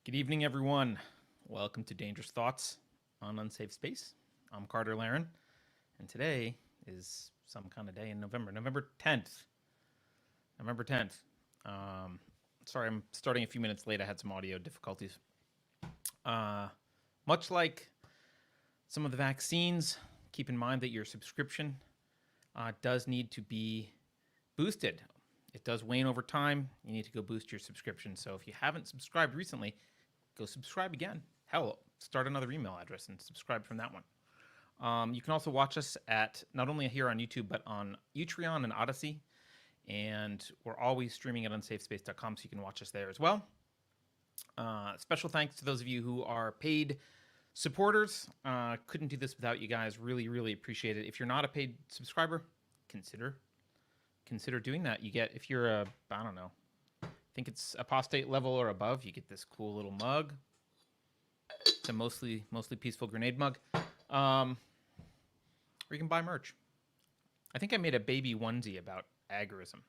Good evening, everyone. Welcome to Dangerous Thoughts on Unsafe Space. I'm Carter Laren, and today is some kind of day in November. November 10th. November 10th. Sorry, I'm starting a few minutes late. I had some audio difficulties. Much like some of the vaccines, keep in mind that your subscription does need to be boosted. It does wane over time. You need to go boost your subscription. So if you haven't subscribed recently, go subscribe again. Hell, start another email address and subscribe from that one. You can also watch us at not only here on YouTube, but on Utreon and Odyssey. And we're always streaming at unsafespace.com, so you can watch us there as well. Special thanks to those of you who are paid supporters. Couldn't do this without you guys. Really, really appreciate it. If you're not a paid subscriber, consider doing that. You get, if you're a, I don't know, I think it's apostate level or above, you get this cool little mug. It's a mostly peaceful grenade mug. Or you can buy merch. I think I made a baby onesie about agorism,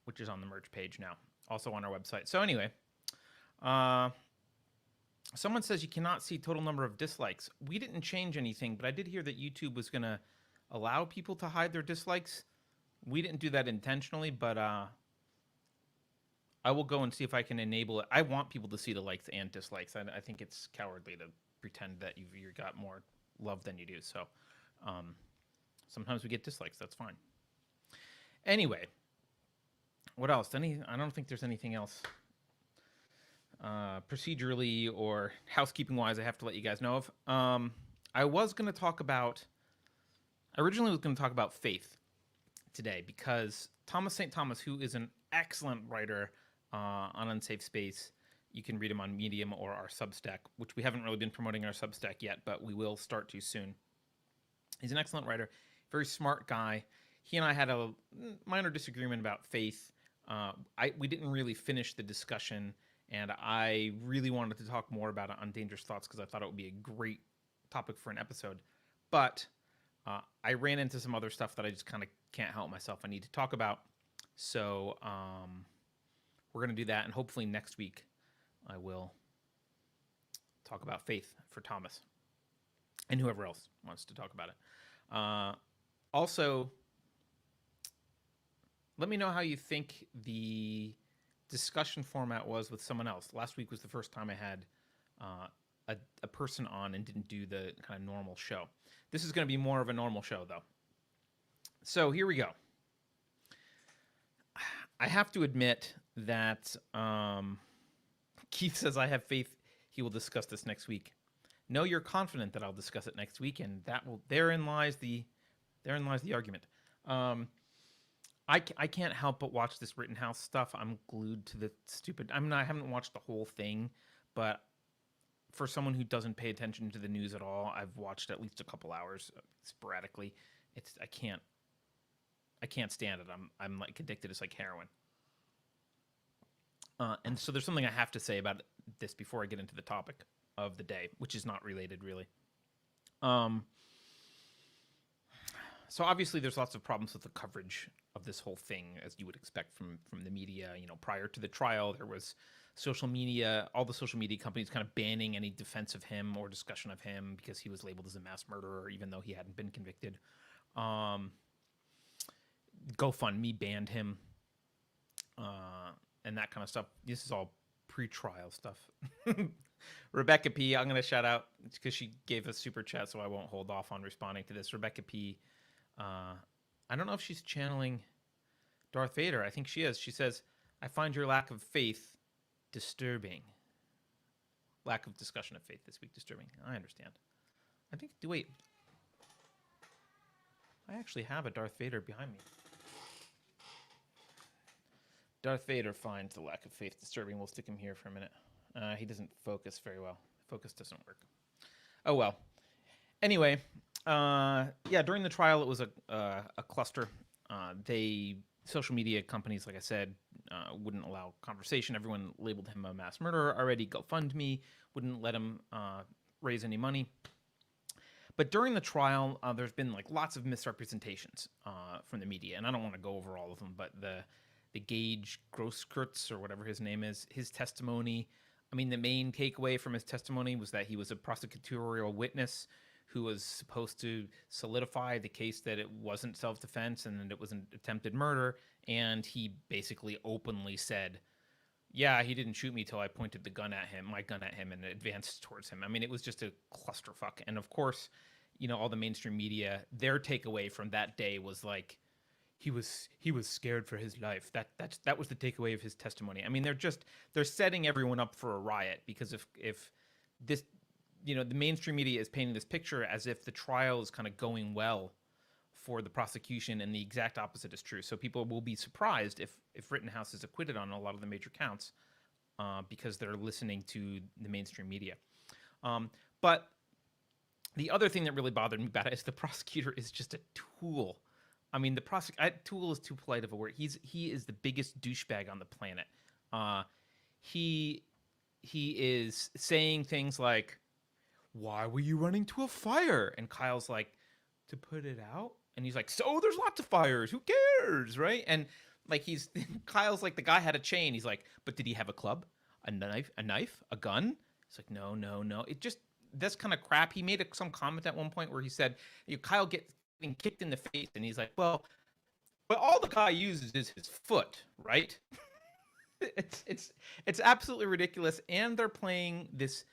which is on the merch page now, also on our website. So anyway, someone says you cannot see total number of dislikes. We didn't change anything, but I did hear that YouTube was going to allow people to hide their dislikes. We didn't do that intentionally, but I will go and see if I can enable it. I want people to see the likes and dislikes. I think it's cowardly to pretend that you got more love than you do. So sometimes we get dislikes. That's fine. Anyway, what else? I don't think there's anything else procedurally or housekeeping-wise I have to let you guys know of. I originally was going to talk about faith today because Thomas St. Thomas, who is an excellent writer on Unsafe Space, you can read him on Medium or our Substack, which we haven't really been promoting our Substack yet, but we will start to soon. He's an excellent writer, very smart guy. He and I had a minor disagreement about faith. We didn't really finish the discussion, and I really wanted to talk more about it on Dangerous Thoughts because I thought it would be a great topic for an episode. But I ran into some other stuff that I just kind of can't help myself. I need to talk about. So we're going to do that, and hopefully next week I will talk about faith for Thomas and whoever else wants to talk about it. Also, let me know how you think the discussion format was with someone else. Last week was the first time I had a person on and didn't do the kind of normal show. This is going to be more of a normal show, though. So here we go. I have to admit that Keith says I have faith he will discuss this next week. No, you're confident that I'll discuss it next week, and therein lies the argument. I can't help but watch this Rittenhouse stuff. I'm glued to the stupid. I haven't watched the whole thing, but for someone who doesn't pay attention to the news at all, I've watched at least a couple hours sporadically. I can't stand it. I'm like addicted. It's like heroin. And so there's something I have to say about this before I get into the topic of the day, which is not related really. So obviously there's lots of problems with the coverage of this whole thing, as you would expect from the media. You know, prior to the trial, there was social media, all the social media companies kind of banning any defense of him or discussion of him because he was labeled as a mass murderer, even though he hadn't been convicted. GoFundMe banned him, and that kind of stuff. This is all pre-trial stuff. Rebecca P, I'm going to shout out because she gave us super chat, so I won't hold off on responding to this. Rebecca P, I don't know if she's channeling Darth Vader. I think she is. She says, I find your lack of faith disturbing. Lack of discussion of faith this week disturbing. I understand. Wait. I actually have a Darth Vader behind me. Darth Vader finds the lack of faith disturbing. We'll stick him here for a minute. He doesn't focus very well. Focus doesn't work. Oh, well. Anyway, during the trial, it was a cluster. Social media companies, like I said, wouldn't allow conversation. Everyone labeled him a mass murderer already. GoFundMe wouldn't let him raise any money. But during the trial, there's been like lots of misrepresentations from the media, and I don't want to go over all of them, but the Gage Grosskreutz, or whatever his name is, his testimony I mean, the main takeaway from his testimony was that he was a prosecutorial witness who was supposed to solidify the case that it wasn't self-defense and that it was an attempted murder. And he basically openly said, yeah, he didn't shoot me till I pointed my gun at him and advanced towards him. I mean, it was just a clusterfuck. And of course, all the mainstream media, their takeaway from that day was like, he was scared for his life. That was the takeaway of his testimony. I mean, they're setting everyone up for a riot, because if this, the mainstream media is painting this picture as if the trial is kind of going well for the prosecution, and the exact opposite is true. So people will be surprised if Rittenhouse is acquitted on a lot of the major counts, because they're listening to the mainstream media. But the other thing that really bothered me about it is the prosecutor is just a tool. I mean, tool is too polite of a word. He is the biggest douchebag on the planet. He is saying things like, "Why were you running to a fire?" And Kyle's like, "To put it out." And he's like, "So there's lots of fires. Who cares, right?" And like Kyle's like, the guy had a chain. He's like, "But did he have a club, a knife, a gun?" He's like, "No. It just that's kind of crap." He made some comment at one point where he said, Kyle getting kicked in the face, and he's like, "Well, but all the guy uses is his foot, right?" It's absolutely ridiculous, and they're playing this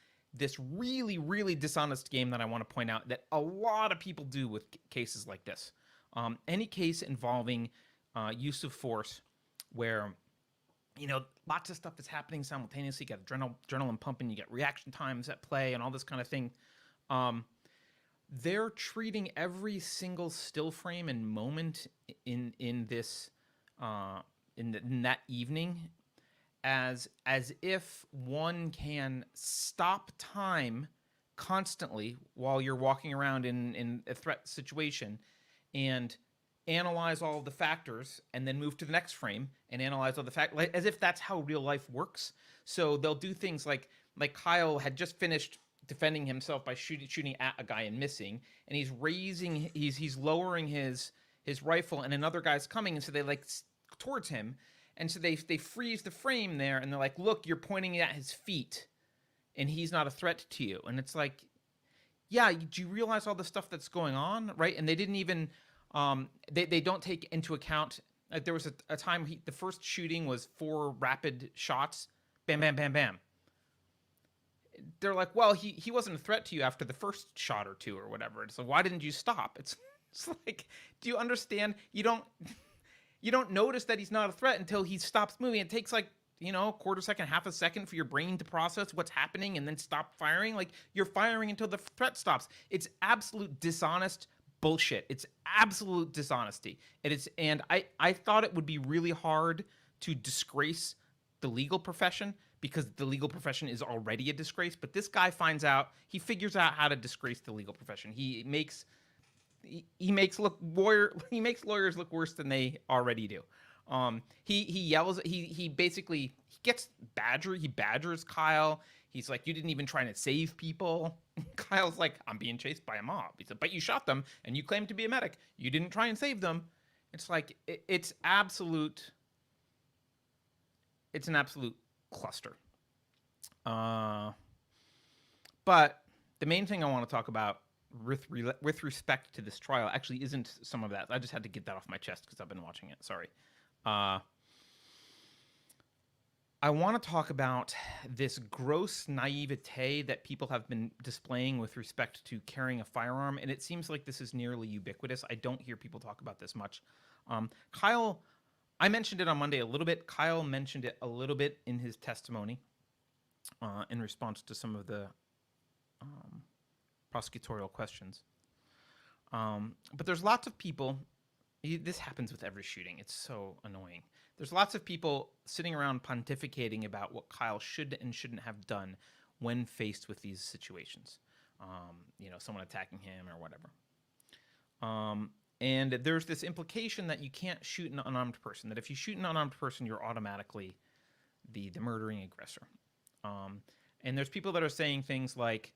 really, really dishonest game that I want to point out that a lot of people do with cases like this. Any case involving use of force where lots of stuff is happening simultaneously. You got adrenaline pumping, you get reaction times at play, and all this kind of thing. They're treating every single still frame and moment in this in that evening as if one can stop time constantly while you're walking around in a threat situation and analyze all of the factors and then move to the next frame and analyze all the factors, as if that's how real life works. So they'll do things like Kyle had just finished defending himself by shooting at a guy and missing, and he's lowering his rifle, and another guy's coming, and so they towards him, and so they freeze the frame there, and they're like, "Look, you're pointing at his feet, and he's not a threat to you." And it's like, yeah, do you realize all the stuff that's going on, right? And they didn't even they don't take into account, there was a time the first shooting was 4 rapid shots, bam, bam, bam, bam. They're like, well, he wasn't a threat to you after the first shot or 2 or whatever. So why didn't you stop? It's like, do you understand? You don't notice that he's not a threat until he stops moving. It takes like, a quarter second, half a second for your brain to process what's happening and then stop firing. Like, you're firing until the threat stops. It's absolute dishonest bullshit. It's absolute dishonesty. It is, and I thought it would be really hard to disgrace the legal profession, because the legal profession is already a disgrace. But this guy figures out how to disgrace the legal profession. He makes lawyers look worse than they already do. He yells. He basically badgers Kyle. He's like, "You didn't even try to save people." Kyle's like, "I'm being chased by a mob." He said, "But you shot them and you claim to be a medic. You didn't try and save them." It's like, it's an absolute cluster. But the main thing I want to talk about with respect to this trial actually isn't some of that. I just had to get that off my chest because I've been watching it. Sorry. I want to talk about this gross naivete that people have been displaying with respect to carrying a firearm, and it seems like this is nearly ubiquitous. I don't hear people talk about this much. Kyle, I mentioned it on Monday a little bit. Kyle mentioned it a little bit in his testimony in response to some of the prosecutorial questions. But there's lots of people, this happens with every shooting. It's so annoying. There's lots of people sitting around pontificating about what Kyle should and shouldn't have done when faced with these situations. Someone attacking him or whatever. And there's this implication that you can't shoot an unarmed person, that if you shoot an unarmed person, you're automatically the murdering aggressor. And there's people that are saying things like,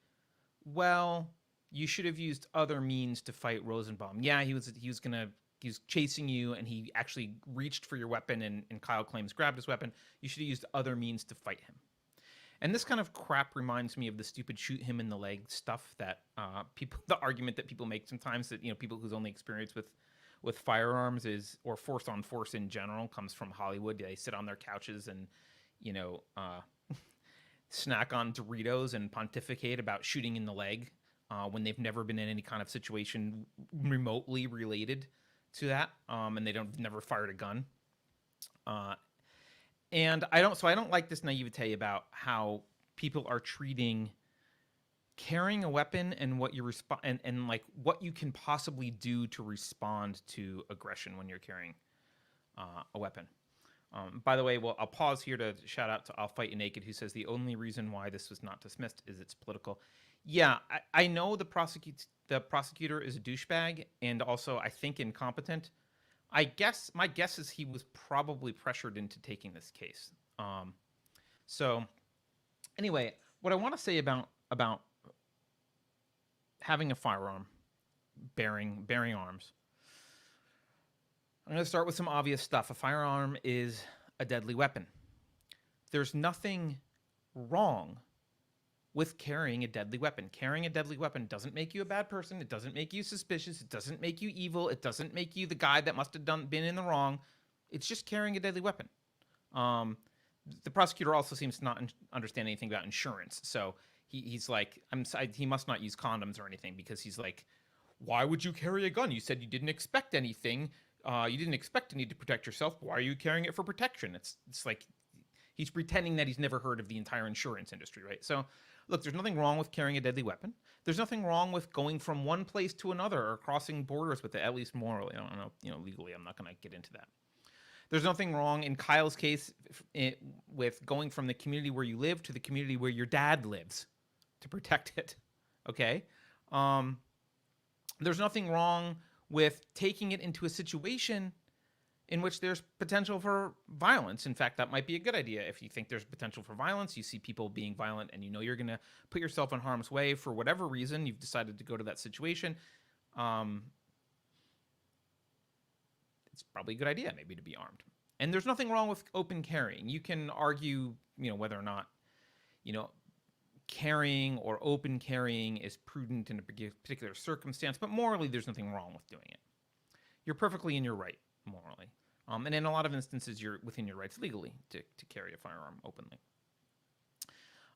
well, you should have used other means to fight Rosenbaum. Yeah, he was chasing you, and he actually reached for your weapon, and Kyle claims grabbed his weapon. You should have used other means to fight him. And this kind of crap reminds me of the stupid shoot him in the leg stuff that the argument that people make sometimes that, people whose only experience with firearms is, or force on force in general, comes from Hollywood. They sit on their couches and, snack on Doritos and pontificate about shooting in the leg when they've never been in any kind of situation remotely related to that, and never fired a gun. And I don't like this naivete about how people are treating carrying a weapon and what you and like what you can possibly do to respond to aggression when you're carrying a weapon. By the way, I'll pause here to shout out to I'll Fight You Naked, who says the only reason why this was not dismissed is it's political. Yeah, I know the prosecutor is a douchebag and also I think incompetent. My guess is he was probably pressured into taking this case. So anyway, what I want to say about having a firearm, bearing arms. I'm going to start with some obvious stuff. A firearm is a deadly weapon. There's nothing wrong with carrying a deadly weapon. Carrying a deadly weapon doesn't make you a bad person. It doesn't make you suspicious. It doesn't make you evil. It doesn't make you the guy that must have been in the wrong. It's just carrying a deadly weapon. The prosecutor also seems to not understand anything about insurance. So he's like, he must not use condoms or anything, because he's like, why would you carry a gun? You said you didn't expect anything. You didn't expect to need to protect yourself. Why are you carrying it for protection? It's like he's pretending that he's never heard of the entire insurance industry, right? So look, there's nothing wrong with carrying a deadly weapon. There's nothing wrong with going from one place to another or crossing borders with it, at least morally. I don't know, legally, I'm not going to get into that. There's nothing wrong in Kyle's case with going from the community where you live to the community where your dad lives to protect it, okay? There's nothing wrong with taking it into a situation in which there's potential for violence. In fact, that might be a good idea. If you think there's potential for violence, you see people being violent, and you're going to put yourself in harm's way for whatever reason, you've decided to go to that situation, it's probably a good idea maybe to be armed. And there's nothing wrong with open carrying. You can argue, whether or not, carrying or open carrying is prudent in a particular circumstance, but morally there's nothing wrong with doing it. You're perfectly in your right morally. And in a lot of instances, you're within your rights legally to carry a firearm openly.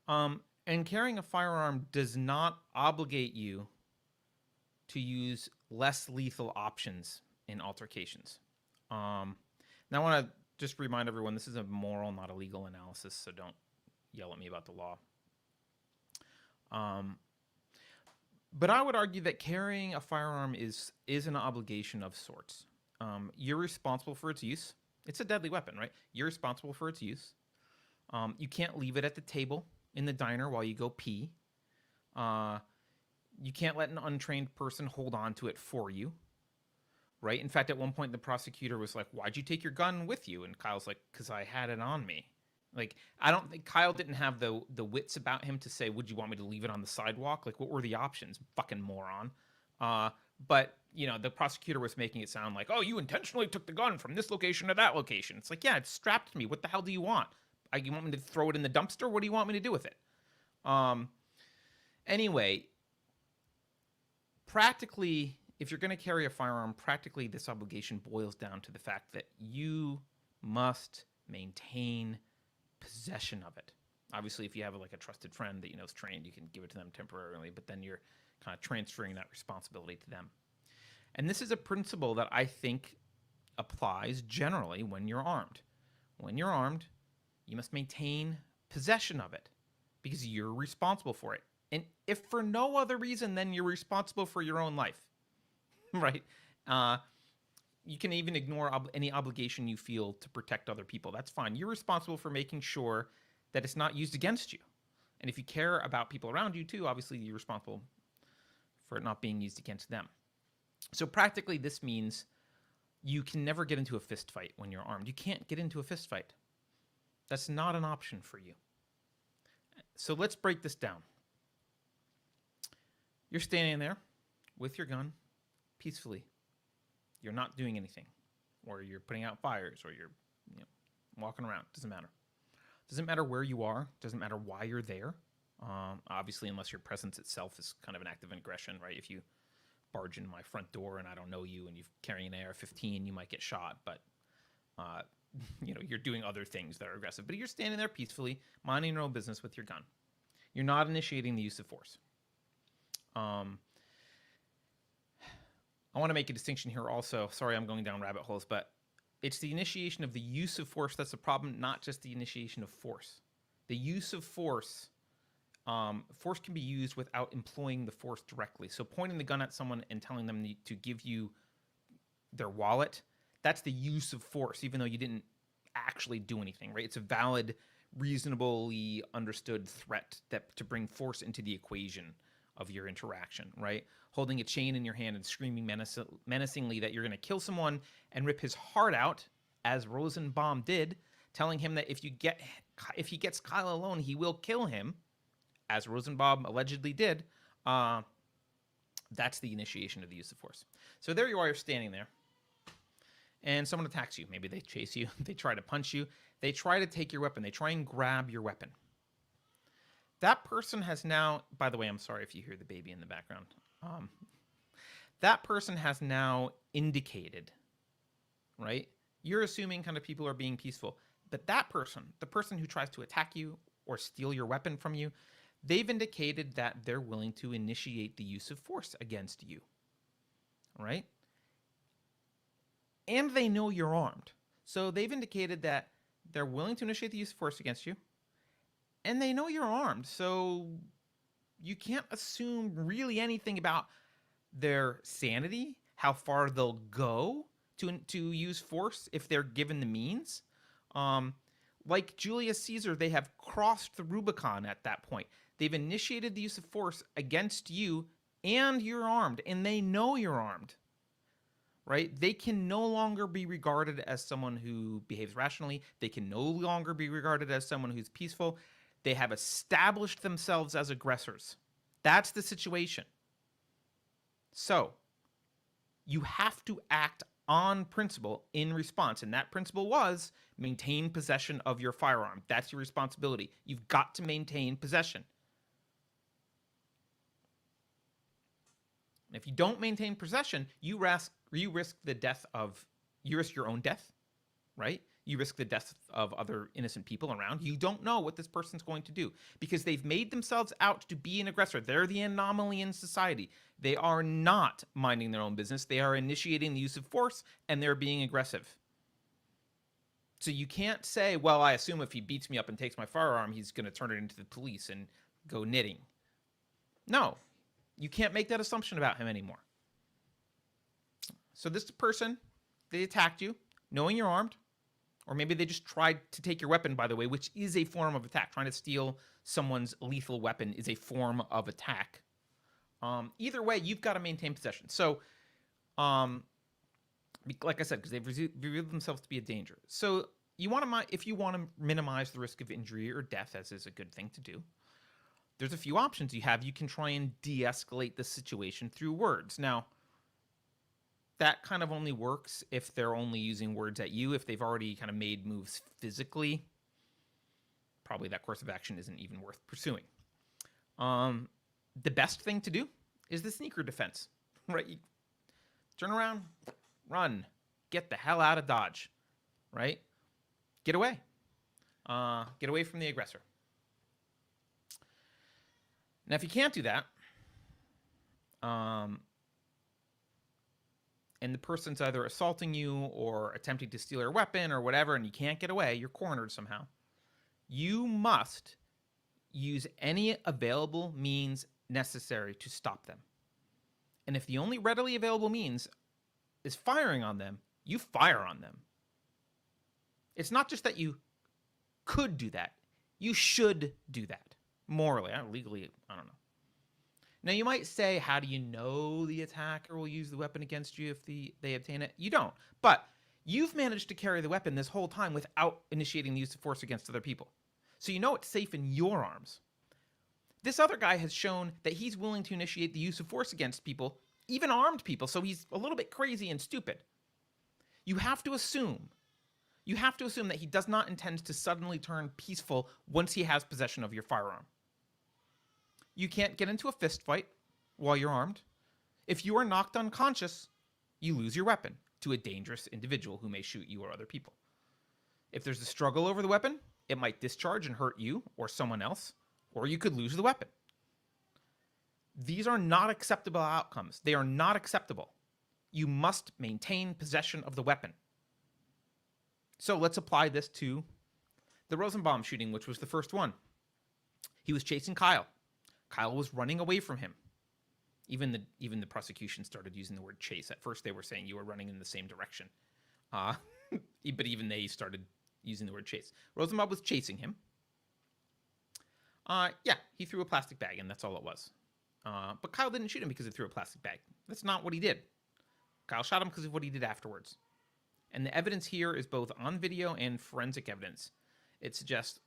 And carrying a firearm does not obligate you to use less lethal options in altercations. Now I want to just remind everyone, this is a moral, not a legal analysis, so don't yell at me about the law. But I would argue that carrying a firearm is an obligation of sorts. You're responsible for its use. It's a deadly weapon, right? You're responsible for its use. You can't leave it at the table in the diner while you go pee. You can't let an untrained person hold on to it for you, right? In fact, at one point, the prosecutor was like, why'd you take your gun with you? And Kyle's like, because I had it on me. Like, I don't think Kyle didn't have the wits about him to say, would you want me to leave it on the sidewalk? Like, what were the options? Fucking moron. But, the prosecutor was making it sound like, oh, you intentionally took the gun from this location to that location. It's like, yeah, it's strapped to me. What the hell do you want? You want me to throw it in the dumpster? What do you want me to do with it? Anyway, practically, if you're going to carry a firearm, practically this obligation boils down to the fact that you must maintain possession of it. Obviously, if you have a trusted friend that is trained, you can give it to them temporarily, but then you're kind of transferring that responsibility to them. And this is a principle that I think applies generally when you're armed. When you're armed, you must maintain possession of it because you're responsible for it. And if for no other reason, then you're responsible for your own life, right? You can even ignore any obligation you feel to protect other people. That's fine. You're responsible for making sure that it's not used against you. And if you care about people around you too, obviously you're responsible for it not being used against them. So practically this means you can never get into a fist fight when you're armed. You can't get into a fist fight. That's not an option for you. So let's break this down. You're standing there with your gun peacefully. You're not doing anything, or you're putting out fires, or you're walking around. Doesn't matter. Doesn't matter where you are. Doesn't matter why you're there. Obviously, unless your presence itself is kind of an act of aggression, right? If you barge in my front door and I don't know you and you're carrying an AR-15, you might get shot. But you're doing other things that are aggressive. But you're standing there peacefully, minding your own business with your gun. You're not initiating the use of force. I want to make a distinction here also. Sorry, I'm going down rabbit holes, but it's the initiation of the use of force that's the problem, not just the initiation of force. The use of force, force can be used without employing the force directly. So pointing the gun at someone and telling them to give you their wallet, that's the use of force, even though you didn't actually do anything, right? It's a valid, reasonably understood threat to bring force into the equation of your interaction, right? Holding a chain in your hand and screaming menacingly that you're going to kill someone and rip his heart out, as Rosenbaum did, telling him that if he gets Kyle alone, he will kill him, as Rosenbaum allegedly did. That's the initiation of the use of force. So there you are, you're standing there, and someone attacks you. Maybe they chase you, they try to punch you, they try to take your weapon, they try and grab your weapon. That person has now, by the way, I'm sorry if you hear the baby in the background. That person has now indicated, right? You're assuming kind of people are being peaceful. But that person, the person who tries to attack you or steal your weapon from you, they've indicated that they're willing to initiate the use of force against you, right? And they know you're armed. So they've indicated that they're willing to initiate the use of force against you, and they know you're armed. So you can't assume really anything about their sanity, how far they'll go to use force if they're given the means. Like Julius Caesar, they have crossed the Rubicon at that point. They've initiated the use of force against you, and you're armed, and they know you're armed, right? They can no longer be regarded as someone who behaves rationally. They can no longer be regarded as someone who's peaceful. They have established themselves as aggressors. That's the situation. So you have to act on principle in response. And that principle was maintain possession of your firearm. That's your responsibility. You've got to maintain possession. And if you don't maintain possession, you risk your own death, right? You risk the death of other innocent people around. You don't know what this person's going to do because they've made themselves out to be an aggressor. They're the anomaly in society. They are not minding their own business. They are initiating the use of force, and they're being aggressive. So you can't say, well, I assume if he beats me up and takes my firearm, he's going to turn it into the police and go knitting. No, you can't make that assumption about him anymore. So this person, they attacked you, knowing you're armed. Or maybe they just tried to take your weapon, by the way, which is a form of attack. Trying to steal someone's lethal weapon is a form of attack. Either way, you've got to maintain possession. So, like I said, because they've revealed themselves to be a danger. So if you want to minimize the risk of injury or death, as is a good thing to do, there's a few options you have. You can try and de-escalate the situation through words. Now, that kind of only works if they're only using words at you. If they've already kind of made moves physically, probably that course of action isn't even worth pursuing. The best thing to do is the sneaker defense, right? You turn around, run, get the hell out of Dodge, right? Get away. Get away from the aggressor. Now, if you can't do that, and the person's either assaulting you or attempting to steal your weapon or whatever, and you can't get away, you're cornered somehow, you must use any available means necessary to stop them. And if the only readily available means is firing on them, you fire on them. It's not just that you could do that. You should do that. Morally, legally, I don't know. Now, you might say, how do you know the attacker will use the weapon against you if they obtain it? You don't. But you've managed to carry the weapon this whole time without initiating the use of force against other people. So you know it's safe in your arms. This other guy has shown that he's willing to initiate the use of force against people, even armed people, so he's a little bit crazy and stupid. You have to assume you have to assume that he does not intend to suddenly turn peaceful once he has possession of your firearm. You can't get into a fist fight while you're armed. If you are knocked unconscious, you lose your weapon to a dangerous individual who may shoot you or other people. If there's a struggle over the weapon, it might discharge and hurt you or someone else, or you could lose the weapon. These are not acceptable outcomes. They are not acceptable. You must maintain possession of the weapon. So let's apply this to the Rosenbaum shooting, which was the first one. He was chasing Kyle. Kyle was running away from him. Even the prosecution started using the word chase. At first they were saying you were running in the same direction. But even they started using the word chase. Rosenbaum was chasing him. Yeah, he threw a plastic bag, and that's all it was. But Kyle didn't shoot him because he threw a plastic bag. That's not what he did. Kyle shot him because of what he did afterwards. And the evidence here is both on video and forensic evidence. It suggests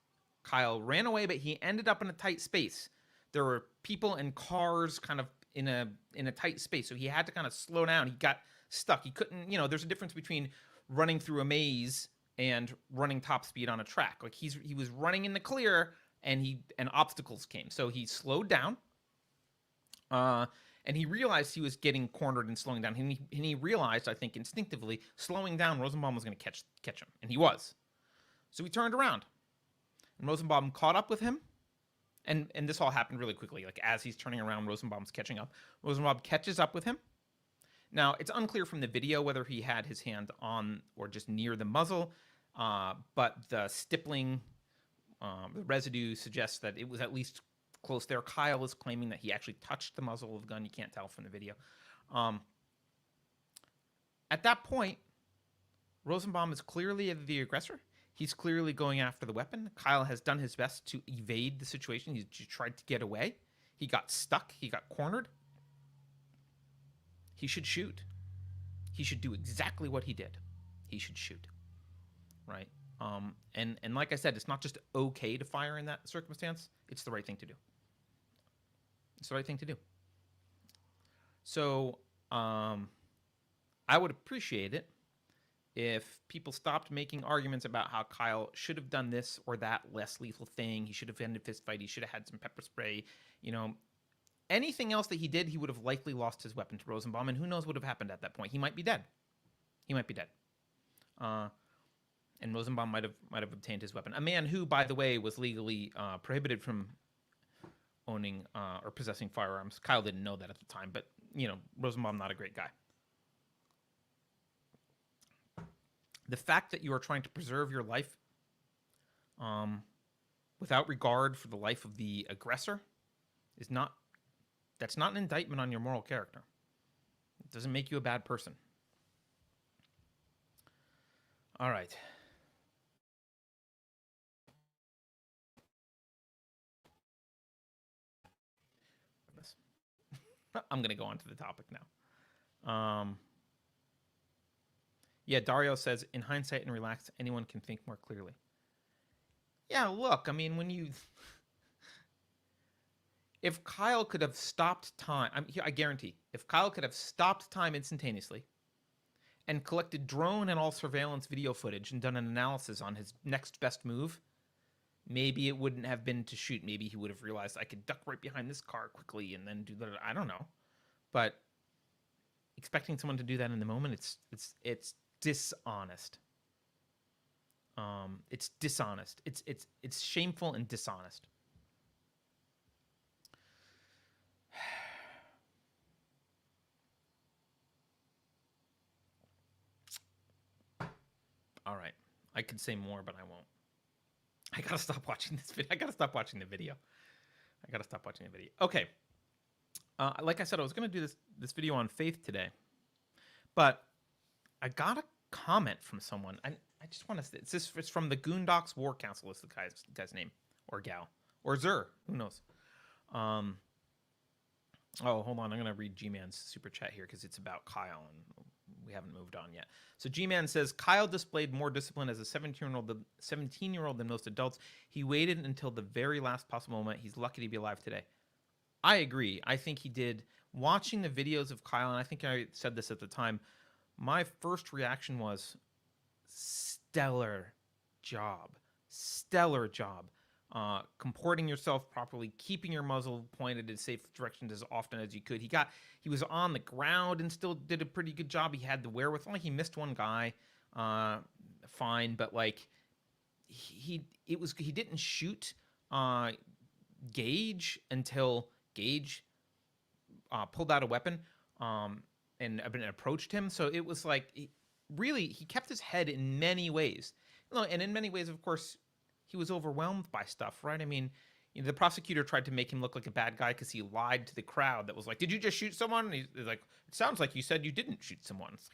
Kyle ran away, but he ended up in a tight space. There were people and cars kind of in a tight space, so he had to kind of slow down. He got stuck. He couldn't, there's a difference between running through a maze and running top speed on a track. Like he was running in the clear, and obstacles came. So he slowed down. And he realized he was getting cornered and slowing down. And he realized, I think instinctively, slowing down, Rosenbaum was going to catch him. And he was. So he turned around. And Rosenbaum caught up with him. And this all happened really quickly. Like as he's turning around, Rosenbaum's catching up. Rosenbaum catches up with him. Now, it's unclear from the video whether he had his hand on or just near the muzzle. But the stippling, the residue suggests that it was at least close there. Kyle is claiming that he actually touched the muzzle of the gun. You can't tell from the video. At that point, Rosenbaum is clearly the aggressor. He's clearly going after the weapon. Kyle has done his best to evade the situation. He tried to get away. He got stuck. He got cornered. He should shoot. He should do exactly what he did. He should shoot. Right? And like I said, it's not just okay to fire in that circumstance. It's the right thing to do. It's the right thing to do. So I would appreciate it if people stopped making arguments about how Kyle should have done this or that less lethal thing. He should have ended a fist fight. He should have had some pepper spray. Anything else that he did, he would have likely lost his weapon to Rosenbaum, and who knows what would have happened at that point. He might be dead. He might be dead. And Rosenbaum might have obtained his weapon. A man who, by the way, was legally prohibited from owning or possessing firearms. Kyle didn't know that at the time, but Rosenbaum, not a great guy. The fact that you are trying to preserve your life without regard for the life of the aggressor that's not an indictment on your moral character. It doesn't make you a bad person. All right. I'm going to go on to the topic now. Yeah, Dario says, in hindsight and relax, anyone can think more clearly. Yeah, look, I mean, if Kyle could have stopped time, I guarantee, if Kyle could have stopped time instantaneously and collected drone and all surveillance video footage and done an analysis on his next best move, maybe it wouldn't have been to shoot. Maybe he would have realized I could duck right behind this car quickly and then do that. I don't know. But expecting someone to do that in the moment, it's dishonest. It's dishonest. It's shameful and dishonest. All right. I could say more, but I won't. I gotta stop watching this video. I gotta stop watching the video. Okay. Like I said, I was gonna do this video on faith today, but I got a comment from someone. I just want to. It's from the Goondocks War Council. Is the guy's name or gal or Zur? Who knows? Oh, hold on. I'm gonna read G-Man's super chat here because it's about Kyle and we haven't moved on yet. So G-Man says, Kyle displayed more discipline as a 17-year-old than most adults. He waited until the very last possible moment. He's lucky to be alive today. I agree. I think he did. Watching the videos of Kyle, and I think I said this at the time, my first reaction was, stellar job. Stellar job. Comporting yourself properly, keeping your muzzle pointed in safe directions as often as you could. He was on the ground and still did a pretty good job. He had the wherewithal. He missed one guy, fine, but like he didn't shoot Gage until Gage pulled out a weapon and approached him. So it was like he kept his head in many ways. And in many ways, of course, he was overwhelmed by stuff, right? I mean, the prosecutor tried to make him look like a bad guy because he lied to the crowd that was like, "Did you just shoot someone?" And he's like, "It sounds like you said you didn't shoot someone." It's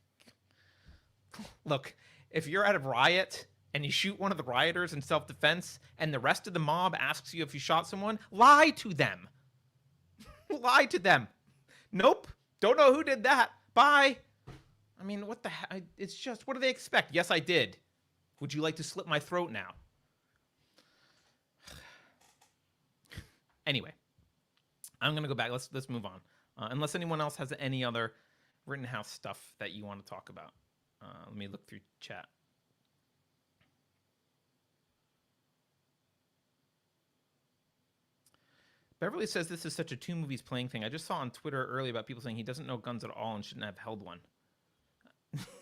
like, look, if you're at a riot and you shoot one of the rioters in self-defense and the rest of the mob asks you if you shot someone, lie to them. Lie to them. Nope. Don't know who did that. Bye. I mean, what the heck? It's just, what do they expect? Yes, I did. Would you like to slit my throat now? Anyway, I'm going to go back. Let's move on. Unless anyone else has any other Rittenhouse stuff that you want to talk about. Let me look through chat. Beverly says this is such a two movies playing thing. I just saw on Twitter earlier about people saying he doesn't know guns at all and shouldn't have held one.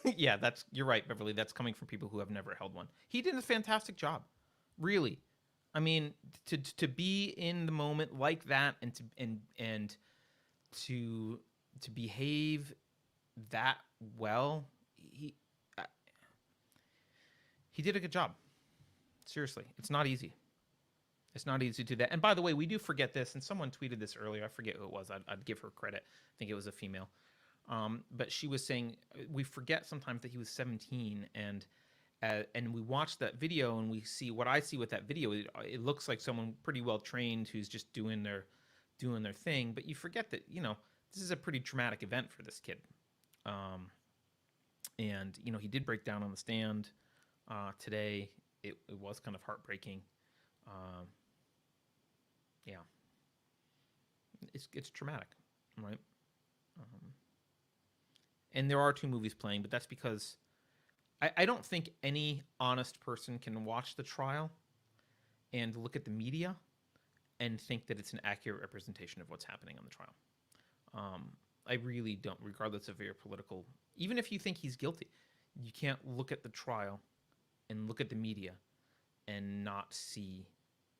Yeah, you're right, Beverly. That's coming from people who have never held one. He did a fantastic job. Really. I mean, to be in the moment like that and to behave that well, he did a good job. Seriously, it's not easy. It's not easy to do that. And by the way, we do forget this, and someone tweeted this earlier. I forget who it was. I'd give her credit. I think it was a female. But she was saying we forget sometimes that he was 17, and we watch that video and we see what I see with that video. It looks like someone pretty well trained who's just doing their thing. But you forget that this is a pretty traumatic event for this kid. And he did break down on the stand today. It was kind of heartbreaking. Yeah, it's traumatic, right? And there are two movies playing, but that's because I don't think any honest person can watch the trial and look at the media and think that it's an accurate representation of what's happening on the trial. I really don't, regardless of your political, even if you think he's guilty, you can't look at the trial and look at the media and not see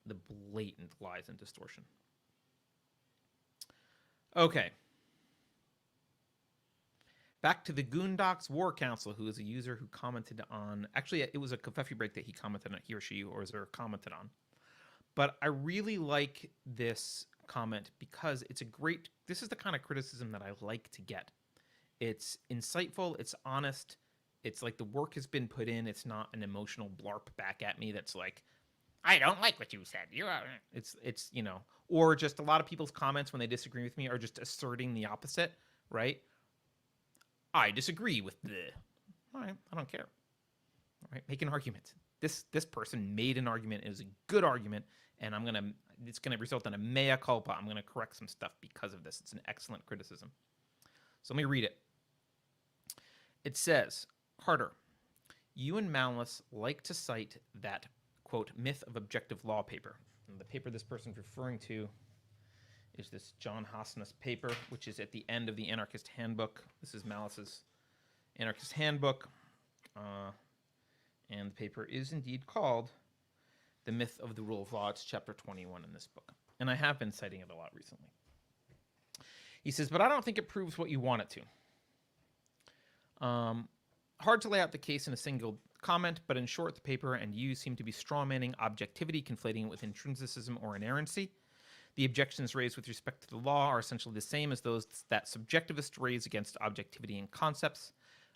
the blatant lies and distortion. Okay. Back to the Goondocks War Council, who is a user who commented on... Actually, it was a Covfefe break that he commented on, he or she, or is there commented on. But I really like this comment because it's a great... This is the kind of criticism that I like to get. It's insightful, it's honest, it's like the work has been put in, it's not an emotional blarp back at me that's like, I don't like what you said. It's or just a lot of people's comments when they disagree with me are just asserting the opposite, right? I disagree with the. All right, I don't care. All right, make an argument. This person made an argument. It was a good argument, and it's gonna result in a mea culpa. I'm gonna correct some stuff because of this. It's an excellent criticism. So let me read it. It says, Carter, you and Malice like to cite that, quote, myth of objective law paper. And the paper this person's referring to is this John Hasnas paper, which is at the end of the Anarchist Handbook. This is Malice's Anarchist Handbook. And the paper is indeed called The Myth of the Rule of Law. It's chapter 21 in this book. And I have been citing it a lot recently. He says, but I don't think it proves what you want it to. Hard to lay out the case in a single comment, but in short, the paper and you seem to be strawmanning objectivity, conflating it with intrinsicism or inerrancy. The objections raised with respect to the law are essentially the same as those that subjectivists raise against objectivity in concepts.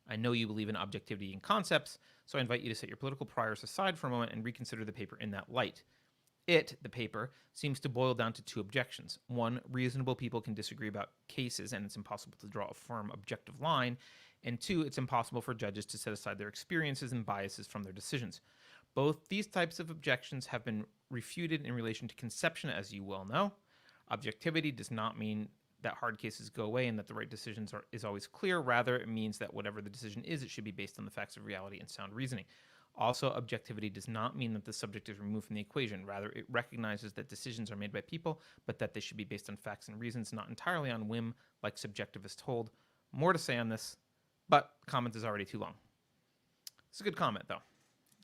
I know you believe in objectivity in concepts, so I invite you to set your political priors aside for a moment and reconsider the paper in that light. The paper, seems to boil down to two objections. One, reasonable people can disagree about cases, and it's impossible to draw a firm objective line. And two, it's impossible for judges to set aside their experiences and biases from their decisions. Both these types of objections have been refuted in relation to conception, as you well know. Objectivity does not mean that hard cases go away and that the right decision is always clear. Rather, it means that whatever the decision is, it should be based on the facts of reality and sound reasoning. Also, objectivity does not mean that the subject is removed from the equation. Rather, it recognizes that decisions are made by people, but that they should be based on facts and reasons, not entirely on whim, like subjectivists hold. More to say on this, but comment is already too long. It's a good comment, though.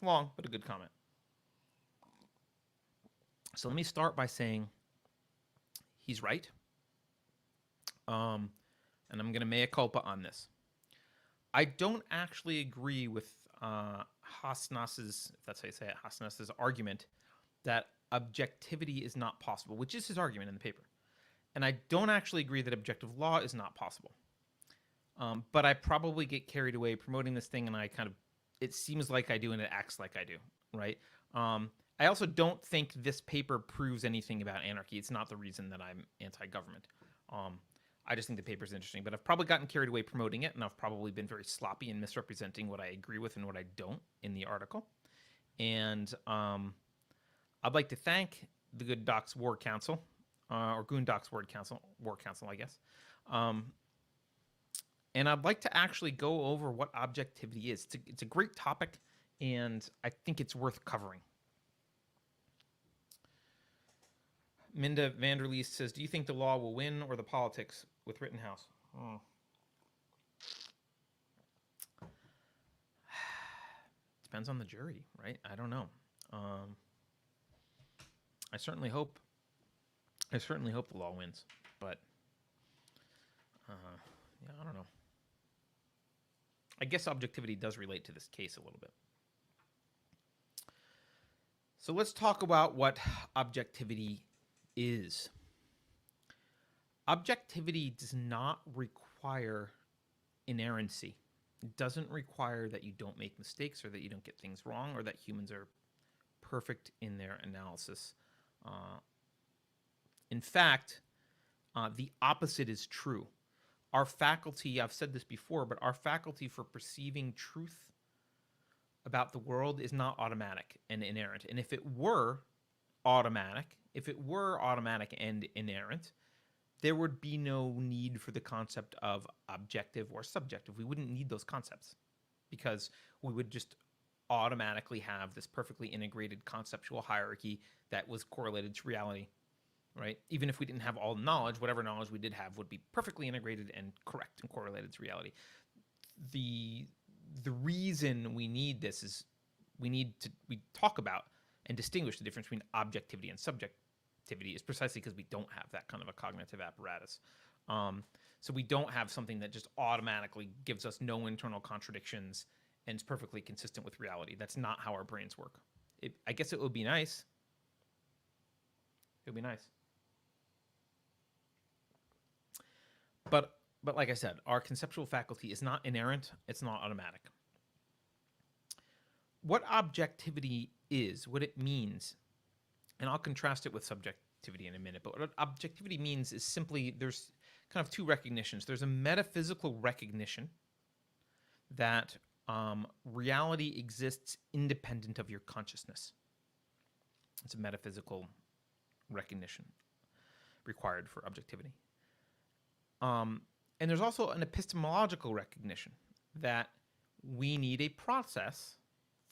Long, but a good comment. So let me start by saying he's right. And I'm going to mea culpa on this. I don't actually agree with Hasnas's, if that's how you say it, Hasnas's argument that objectivity is not possible, which is his argument in the paper. And I don't actually agree that objective law is not possible. But I probably get carried away promoting this thing, and it seems like I do, and it acts like I do, right? I also don't think this paper proves anything about anarchy. It's not the reason that I'm anti-government. I just think the paper is interesting, but I've probably gotten carried away promoting it, and I've probably been very sloppy in misrepresenting what I agree with and what I don't in the article. And I'd like to thank the good Docs War Council, or Goon Docs War Council, I guess. And I'd like to actually go over what objectivity is. It's a great topic, and I think it's worth covering. Minda Vanderleest says, do you think the law will win or the politics with Rittenhouse? Depends on the jury, right? I don't know. I certainly hope the law wins, but yeah, I don't know. I guess objectivity does relate to this case a little bit. So let's talk about what objectivity is. Objectivity does not require inerrancy. It doesn't require that you don't make mistakes or that you don't get things wrong or that humans are perfect in their analysis. In fact, the opposite is true. Our faculty, I've said this before, but our faculty for perceiving truth about the world is not automatic and inerrant. And if it were automatic and inerrant, there would be no need for the concept of objective or subjective. We wouldn't need those concepts because we would just automatically have this perfectly integrated conceptual hierarchy that was correlated to reality, right? Even if we didn't have all knowledge, whatever knowledge we did have would be perfectly integrated and correct and correlated to reality. The reason we need this is we talk about and distinguish the difference between objectivity and subjectivity is precisely because we don't have that kind of a cognitive apparatus. So we don't have something that just automatically gives us no internal contradictions and is perfectly consistent with reality. That's not how our brains work. I guess it would be nice. It would be nice. But like I said, our conceptual faculty is not inerrant. It's not automatic. What objectivity is, what it means, and I'll contrast it with subjectivity in a minute, but what objectivity means is simply there's kind of two recognitions. There's a metaphysical recognition that reality exists independent of your consciousness. It's a metaphysical recognition required for objectivity. And there's also an epistemological recognition that we need a process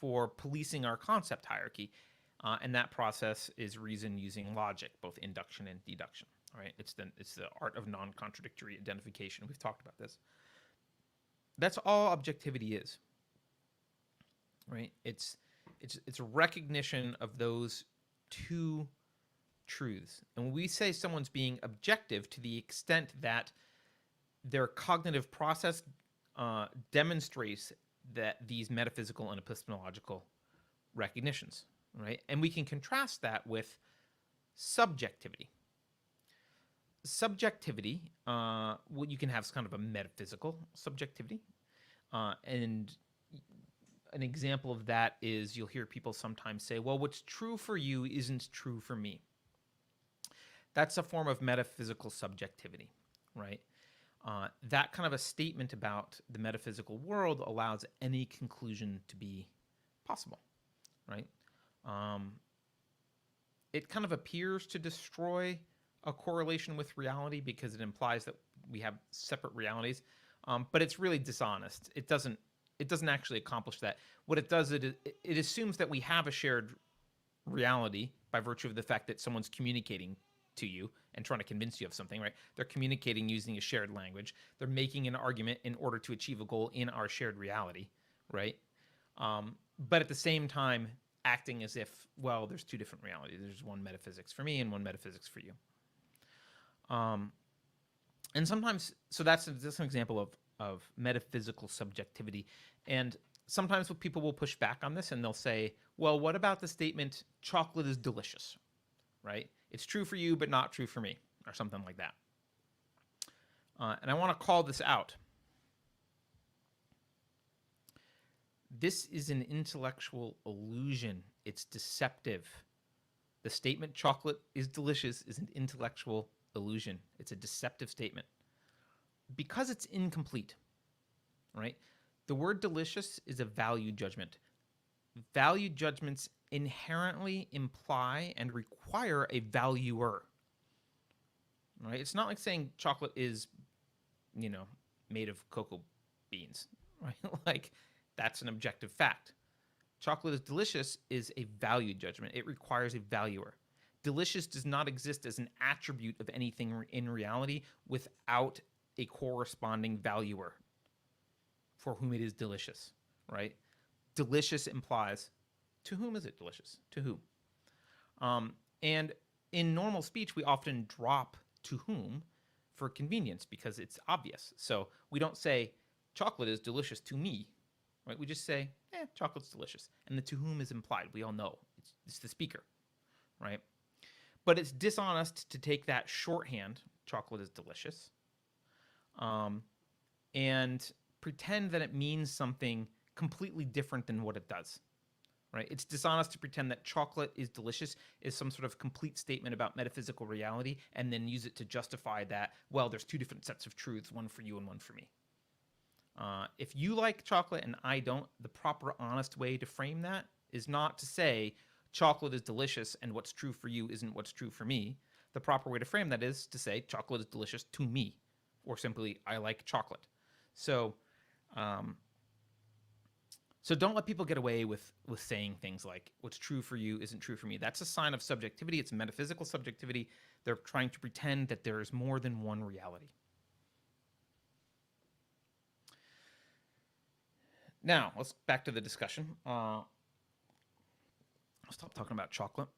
for policing our concept hierarchy, and that process is reason using logic, both induction and deduction. All right, it's the art of non-contradictory identification. We've talked about this. That's all objectivity is. Right? It's a recognition of those two truths. And when we say someone's being objective, to the extent that their cognitive process demonstrates that these metaphysical and epistemological recognitions, right? And we can contrast that with subjectivity. Subjectivity, you can have kind of a metaphysical subjectivity, and an example of that is you'll hear people sometimes say, well, what's true for you isn't true for me. That's a form of metaphysical subjectivity, right? That kind of a statement about the metaphysical world allows any conclusion to be possible, right? It kind of appears to destroy a correlation with reality because it implies that we have separate realities, but it's really dishonest. It doesn't it doesn't actually accomplish that. What it does, it assumes that we have a shared reality by virtue of the fact that someone's communicating to you and trying to convince you of something, right? They're communicating using a shared language. They're making an argument in order to achieve a goal in our shared reality, right? But at the same time, acting as if, well, there's two different realities. There's one metaphysics for me and one metaphysics for you. And sometimes, so that's an example of metaphysical subjectivity. And sometimes people will push back on this and they'll say, well, what about the statement, chocolate is delicious, right? It's true for you, but not true for me, or something like that. And I want to call this out. This is an intellectual illusion. It's deceptive. The statement chocolate is delicious is an intellectual illusion. It's a deceptive statement because it's incomplete, right? The word delicious is a value judgment. Value judgments inherently imply and require a valuer, right? It's not like saying chocolate is, made of cocoa beans, right? Like that's an objective fact. Chocolate is delicious is a value judgment. It requires a valuer. Delicious does not exist as an attribute of anything in reality without a corresponding valuer for whom it is delicious, right? Delicious implies, to whom is it delicious? To whom? And in normal speech, we often drop to whom for convenience because it's obvious. So we don't say, chocolate is delicious to me, right? We just say, chocolate's delicious. And the to whom is implied. We all know. It's the speaker, right? But it's dishonest to take that shorthand, chocolate is delicious, and pretend that it means something completely different than what it does, right? It's dishonest to pretend that chocolate is delicious is some sort of complete statement about metaphysical reality and then use it to justify that, well, there's two different sets of truths, one for you and one for me. If you like chocolate and I don't, the proper, honest way to frame that is not to say chocolate is delicious and what's true for you isn't what's true for me. The proper way to frame that is to say chocolate is delicious to me, or simply I like chocolate. So, so don't let people get away with saying things like what's true for you isn't true for me. That's a sign of subjectivity. It's metaphysical subjectivity. They're trying to pretend that there is more than one reality. Now, let's back to the discussion. I'll stop talking about chocolate.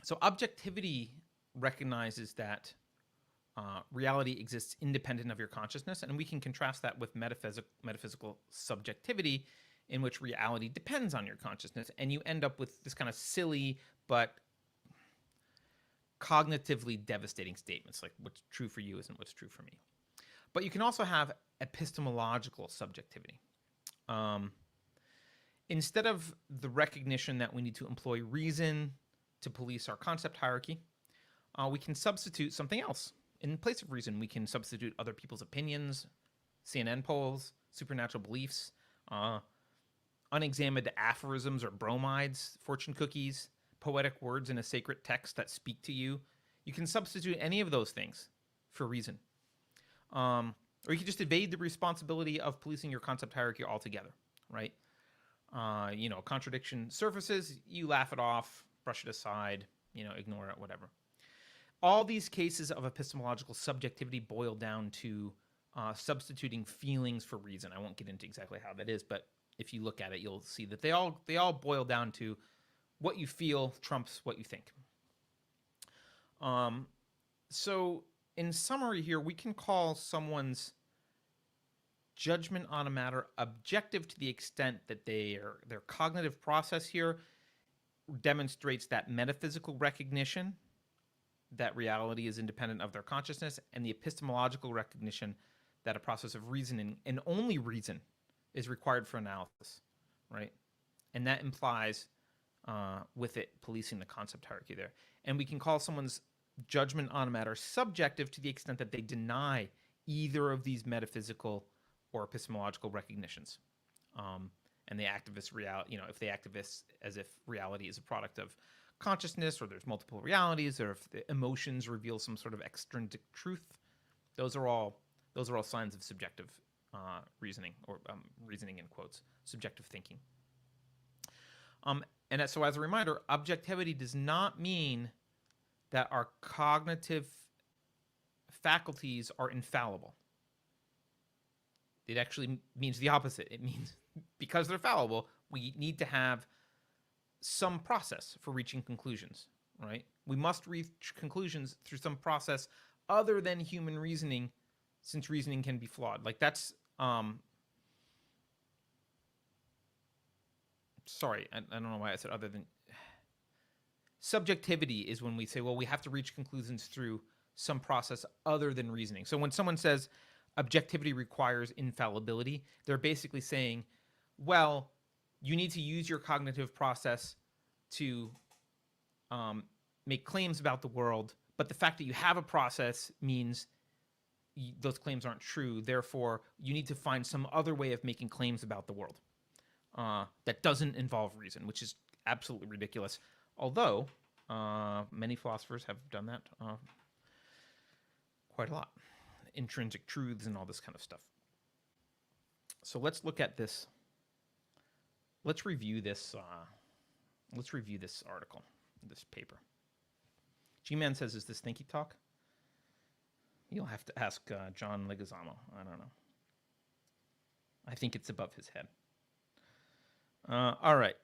So objectivity recognizes that reality exists independent of your consciousness, and we can contrast that with metaphysical subjectivity, in which reality depends on your consciousness, and you end up with this kind of silly but cognitively devastating statements, like what's true for you isn't what's true for me. But you can also have epistemological subjectivity. Instead of the recognition that we need to employ reason to police our concept hierarchy, we can substitute something else. In place of reason, we can substitute other people's opinions, CNN polls, supernatural beliefs, unexamined aphorisms or bromides, fortune cookies, poetic words in a sacred text that speak to you. You can substitute any of those things for reason. Or you can just evade the responsibility of policing your concept hierarchy altogether, right? Contradiction surfaces, you laugh it off, brush it aside, ignore it, whatever. All these cases of epistemological subjectivity boil down to substituting feelings for reason. I won't get into exactly how that is, but if you look at it, you'll see that they all boil down to what you feel trumps what you think. So in summary here, we can call someone's judgment on a matter objective to the extent that their cognitive process here demonstrates that metaphysical recognition that reality is independent of their consciousness, and the epistemological recognition that a process of reasoning, and only reason, is required for analysis, right? And that implies with it policing the concept hierarchy there. And we can call someone's judgment on a matter subjective to the extent that they deny either of these metaphysical or epistemological recognitions. And the activist if they activist as if reality is a product of consciousness, or there's multiple realities, or if the emotions reveal some sort of extrinsic truth, those are all signs of subjective reasoning, or reasoning in quotes, subjective thinking. And so as a reminder, objectivity does not mean that our cognitive faculties are infallible. It actually means the opposite. It means because they're fallible, we need to have some process for reaching conclusions, right? We must reach conclusions through some process other than human reasoning, since reasoning can be flawed. Like that's, sorry, I don't know why I said other than. Subjectivity is when we say, well, we have to reach conclusions through some process other than reasoning. So when someone says objectivity requires infallibility, they're basically saying, well, you need to use your cognitive process to make claims about the world, but the fact that you have a process means those claims aren't true. Therefore, you need to find some other way of making claims about the world that doesn't involve reason, which is absolutely ridiculous. Although many philosophers have done that quite a lot. Intrinsic truths and all this kind of stuff. So let's look at this. Let's review this. Let's review this article, this paper. G-Man says, "Is this Thinky Talk?" You'll have to ask John Leguizamo. I don't know. I think it's above his head. All right.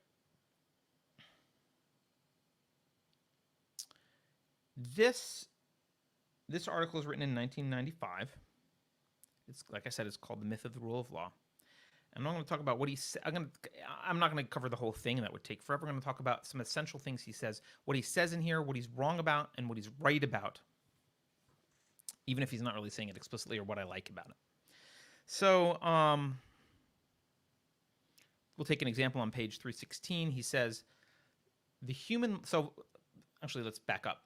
This article is written in 1995. It's, like I said, it's called "The Myth of the Rule of Law." And I'm going to talk about what he said. I'm not going to cover the whole thing. That would take forever. I'm going to talk about some essential things he says, what he says in here, what he's wrong about, and what he's right about, even if he's not really saying it explicitly, or what I like about it. So we'll take an example on page 316. He says, so actually, let's back up.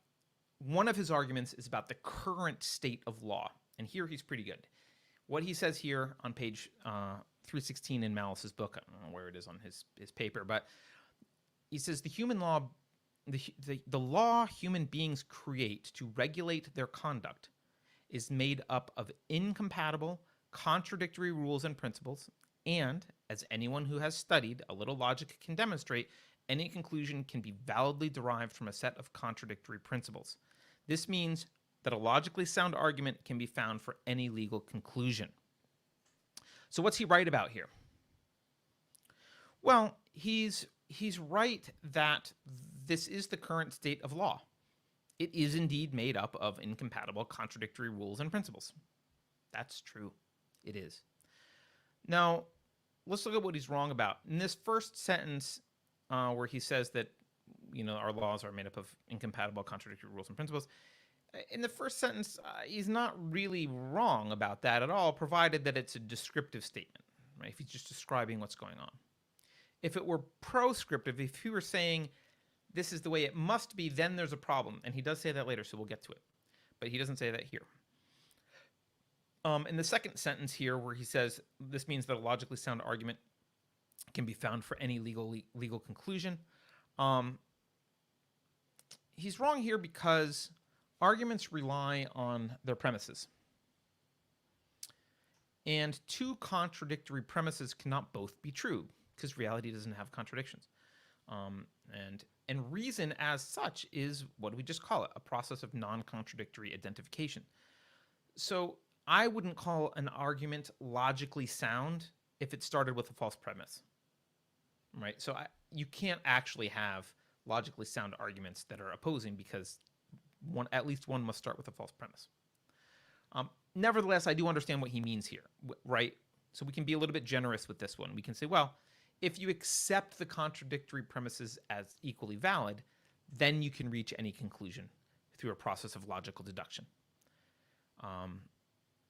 One of his arguments is about the current state of law. And here he's pretty good. What he says here on page 316 in Malice's book, I don't know where it is on his paper, but he says the law human beings create to regulate their conduct is made up of incompatible, contradictory rules and principles, and, as anyone who has studied a little logic can demonstrate, any conclusion can be validly derived from a set of contradictory principles. This means that a logically sound argument can be found for any legal conclusion. So what's he right about here? Well, he's right that this is the current state of law. It is indeed made up of incompatible, contradictory rules and principles. That's true. It is. Now, let's look at what he's wrong about. In this first sentence, where he says that, our laws are made up of incompatible, contradictory rules and principles, in the first sentence, he's not really wrong about that at all, provided that it's a descriptive statement, right? If he's just describing what's going on. If it were proscriptive, if he were saying this is the way it must be, then there's a problem. And he does say that later, so we'll get to it. But he doesn't say that here. In the second sentence here, where he says this means that a logically sound argument can be found for any legal conclusion, he's wrong here because arguments rely on their premises. And two contradictory premises cannot both be true, because reality doesn't have contradictions. And reason as such is, what do we just call it? A process of non-contradictory identification. So I wouldn't call an argument logically sound if it started with a false premise, right? So you can't actually have logically sound arguments that are opposing, because at least one must start with a false premise. Nevertheless, I do understand what he means here, right? So we can be a little bit generous with this one. We can say, well, if you accept the contradictory premises as equally valid, then you can reach any conclusion through a process of logical deduction.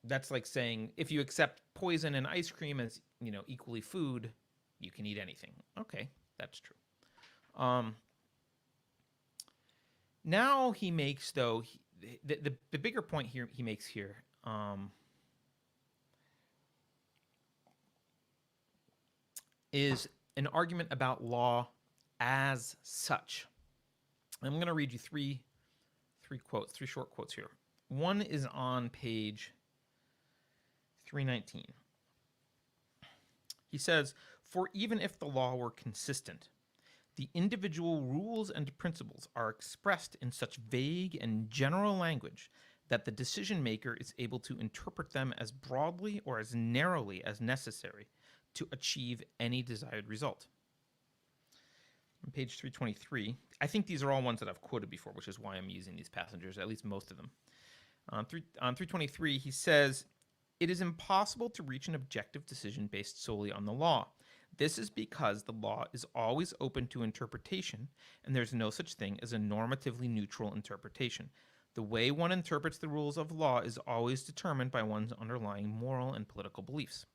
That's like saying, if you accept poison and ice cream as, equally food, you can eat anything. Okay, that's true. Now he makes, though, the bigger point here he makes here is an argument about law as such. I'm going to read you three short quotes here. One is on page 319. He says, "For even if the law were consistent, the individual rules and principles are expressed in such vague and general language that the decision maker is able to interpret them as broadly or as narrowly as necessary to achieve any desired result." On page 323, I think these are all ones that I've quoted before, which is why I'm using these passages, at least most of them. On 323, he says, "It is impossible to reach an objective decision based solely on the law. This is because the law is always open to interpretation, and there's no such thing as a normatively neutral interpretation. The way one interprets the rules of law is always determined by one's underlying moral and political beliefs."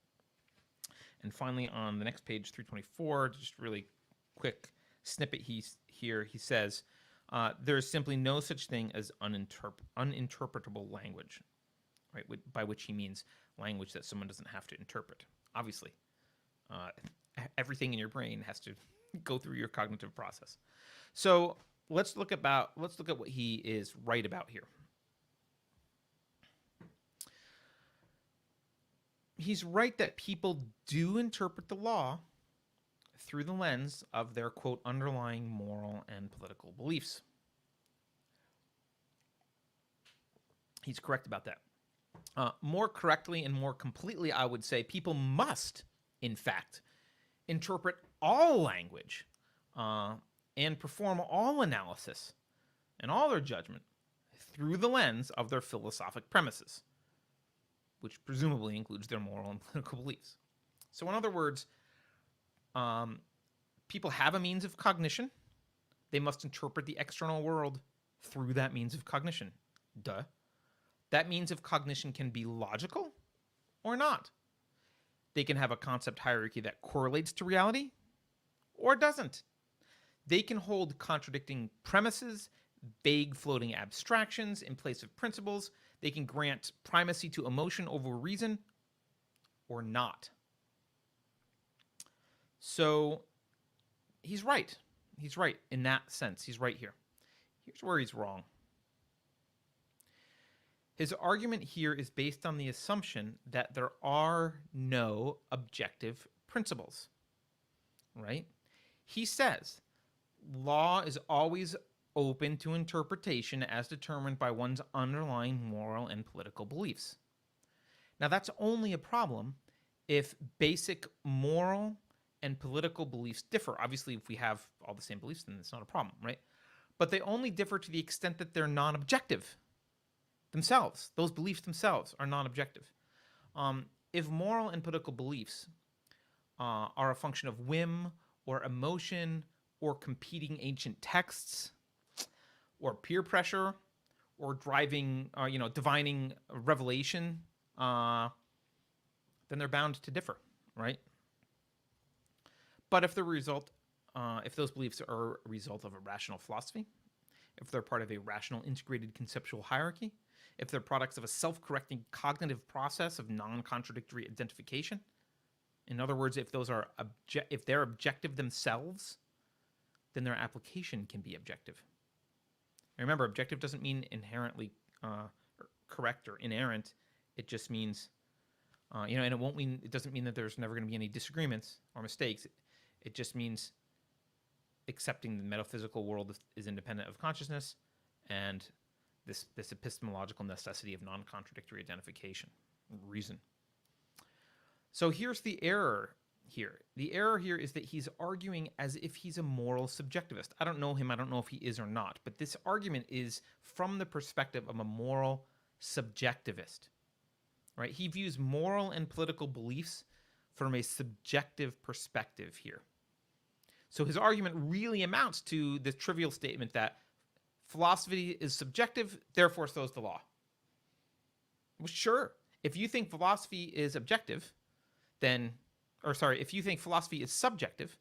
And finally, on the next page, 324, just really quick snippet he says, "There is simply no such thing as uninterpretable language," right? By which he means language that someone doesn't have to interpret. Obviously, everything in your brain has to go through your cognitive process. So let's look at what he is right about here. He's right that people do interpret the law through the lens of their, quote, underlying moral and political beliefs. He's correct about that. More correctly and more completely, I would say people must, in fact, interpret all language and perform all analysis and all their judgment through the lens of their philosophic premises, which presumably includes their moral and political beliefs. So in other words, people have a means of cognition. They must interpret the external world through that means of cognition. Duh. That means of cognition can be logical or not. They can have a concept hierarchy that correlates to reality or doesn't. They can hold contradicting premises, vague floating abstractions in place of principles. They can grant primacy to emotion over reason or not. So he's right. He's right in that sense. He's right here. Here's where he's wrong. His argument here is based on the assumption that there are no objective principles, right? He says law is always open to interpretation as determined by one's underlying moral and political beliefs. Now, that's only a problem if basic moral and political beliefs differ. Obviously, if we have all the same beliefs, then it's not a problem, right? But they only differ to the extent that they're non-objective themselves. Those beliefs themselves are non-objective. If moral and political beliefs are a function of whim or emotion or competing ancient texts or peer pressure or divining revelation, then they're bound to differ, right? But if if those beliefs are a result of a rational philosophy, if they're part of a rational integrated conceptual hierarchy, if they're products of a self-correcting cognitive process of non-contradictory identification, in other words, if they're objective themselves, then their application can be objective. And remember, objective doesn't mean inherently correct or inerrant. It just means, and it doesn't mean that there's never going to be any disagreements or mistakes. It just means accepting the metaphysical world is independent of consciousness and this epistemological necessity of non-contradictory identification, reason. So here's the error here. The error here is that he's arguing as if he's a moral subjectivist. I don't know him. I don't know if he is or not. But this argument is from the perspective of a moral subjectivist, right? He views moral and political beliefs from a subjective perspective here. So his argument really amounts to the trivial statement that philosophy is subjective, therefore so is the law. Well, sure. If you think philosophy is objective, if you think philosophy is subjective,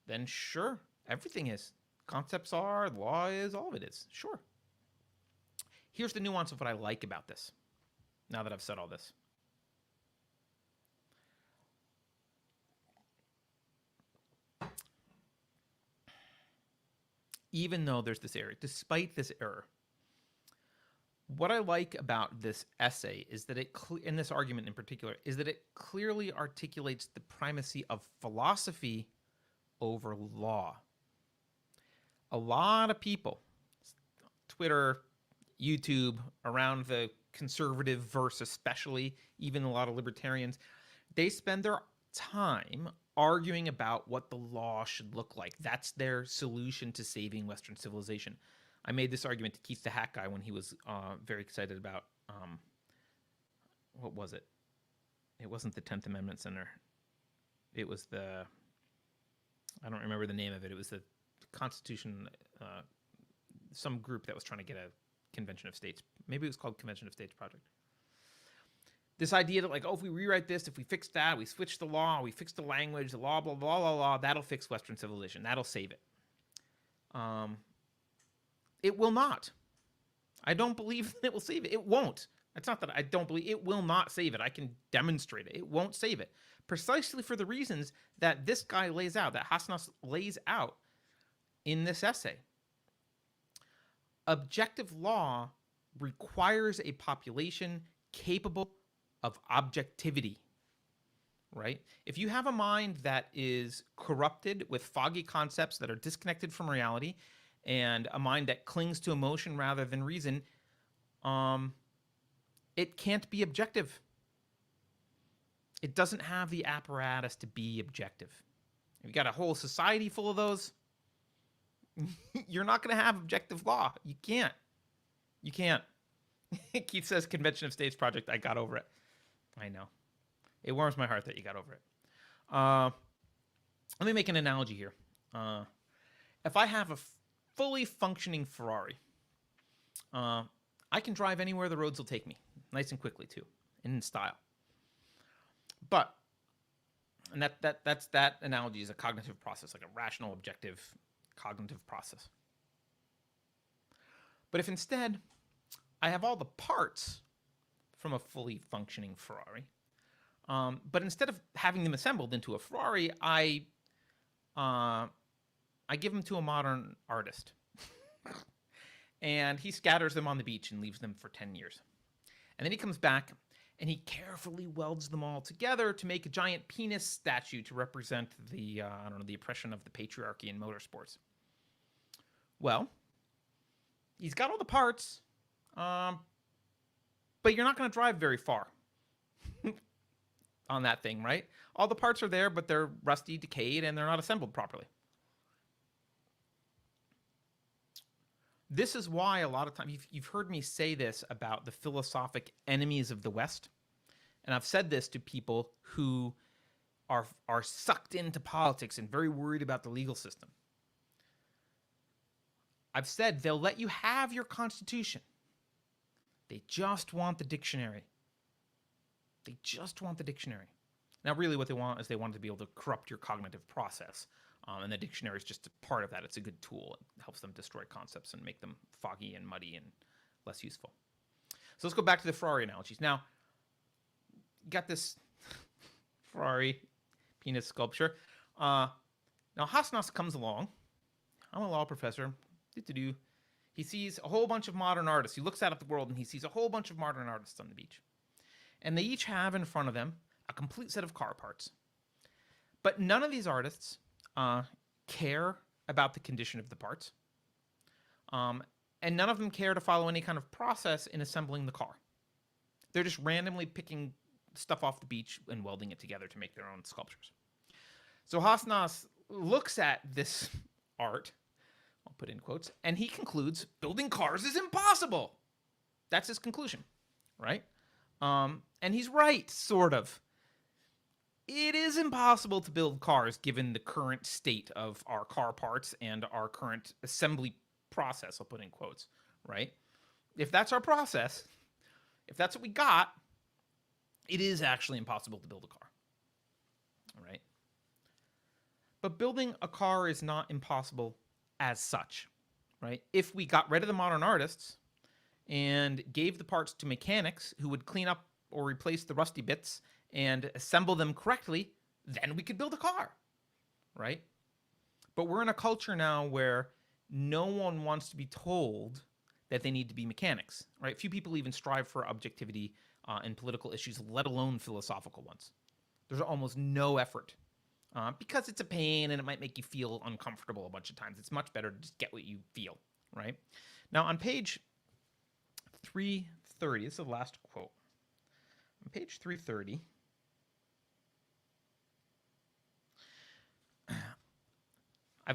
then sure, everything is. Concepts are, law is, all of it is. Sure. Here's the nuance of what I like about this, now that I've said all this. Even though there's this error, despite this error, What I like about this essay is that in this argument in particular, is that it clearly articulates the primacy of philosophy over law. A lot of people, Twitter, YouTube, around the conservative verse especially, even a lot of libertarians, they spend their time arguing about what the law should look like. That's their solution to saving Western civilization. I made this argument to Keith the Hack Guy when he was very excited about, what was it? It wasn't the 10th Amendment Center. It was I don't remember the name of it. It was the Constitution, some group that was trying to get a Convention of States. Maybe it was called Convention of States Project. This idea that, like, oh, if we rewrite this, if we fix that, we switch the law, we fix the language, the law, blah, blah, blah, blah, that'll fix Western civilization. That'll save it. It will not. I don't believe it will save it. It won't. It's not that I don't believe it will not save it. I can demonstrate it. It won't save it. Precisely for the reasons that this guy lays out, that Hasnas lays out in this essay. Objective law requires a population capable of objectivity, right? If you have a mind that is corrupted with foggy concepts that are disconnected from reality, and a mind that clings to emotion rather than reason, it can't be objective. It doesn't have the apparatus to be objective. If you got a whole society full of those, you're not going to have objective law. You can't. You can't. Keith says Convention of States Project, I got over it. I know. It warms my heart that you got over it. Let me make an analogy here. If I have a fully functioning Ferrari, I can drive anywhere the roads will take me, nice and quickly too, and in style. But, and that analogy is a cognitive process, like a rational, objective, cognitive process. But if instead I have all the parts from a fully functioning Ferrari, but instead of having them assembled into a Ferrari, I give them to a modern artist. And he scatters them on the beach and leaves them for 10 years. And then he comes back and he carefully welds them all together to make a giant penis statue to represent the, the oppression of the patriarchy in motorsports. Well, he's got all the parts, but you're not going to drive very far on that thing, right? All the parts are there, but they're rusty, decayed, and they're not assembled properly. This is why a lot of times you've heard me say this about the philosophic enemies of the West. And I've said this to people who are sucked into politics and very worried about the legal system. I've said they'll let you have your Constitution. They just want the dictionary. They just want the dictionary. Now, really what they want is they want to be able to corrupt your cognitive process. And the dictionary is just a part of that. It's a good tool. It helps them destroy concepts and make them foggy and muddy and less useful. So let's go back to the Ferrari analogies. Now, you got this Ferrari penis sculpture. Now, Hasnas comes along. I'm a law professor. He sees a whole bunch of modern artists. He looks out at the world and he sees a whole bunch of modern artists on the beach. And they each have in front of them a complete set of car parts. But none of these artists care about the condition of the parts. And none of them care to follow any kind of process in assembling the car. They're just randomly picking stuff off the beach and welding it together to make their own sculptures. So Hasnas looks at this art, I'll put in quotes, and he concludes building cars is impossible. That's his conclusion, right? And he's right, sort of. It is impossible to build cars given the current state of our car parts and our current assembly process, I'll put in quotes, right? If that's our process, if that's what we got, it is actually impossible to build a car, all right? But building a car is not impossible as such, right? If we got rid of the modern artists and gave the parts to mechanics who would clean up or replace the rusty bits and assemble them correctly, then we could build a car, right? But we're in a culture now where no one wants to be told that they need to be mechanics, right? Few people even strive for objectivity in political issues, let alone philosophical ones. There's almost no effort because it's a pain and it might make you feel uncomfortable a bunch of times. It's much better to just get what you feel, right? Now, on page 330, this is the last quote. On page 330,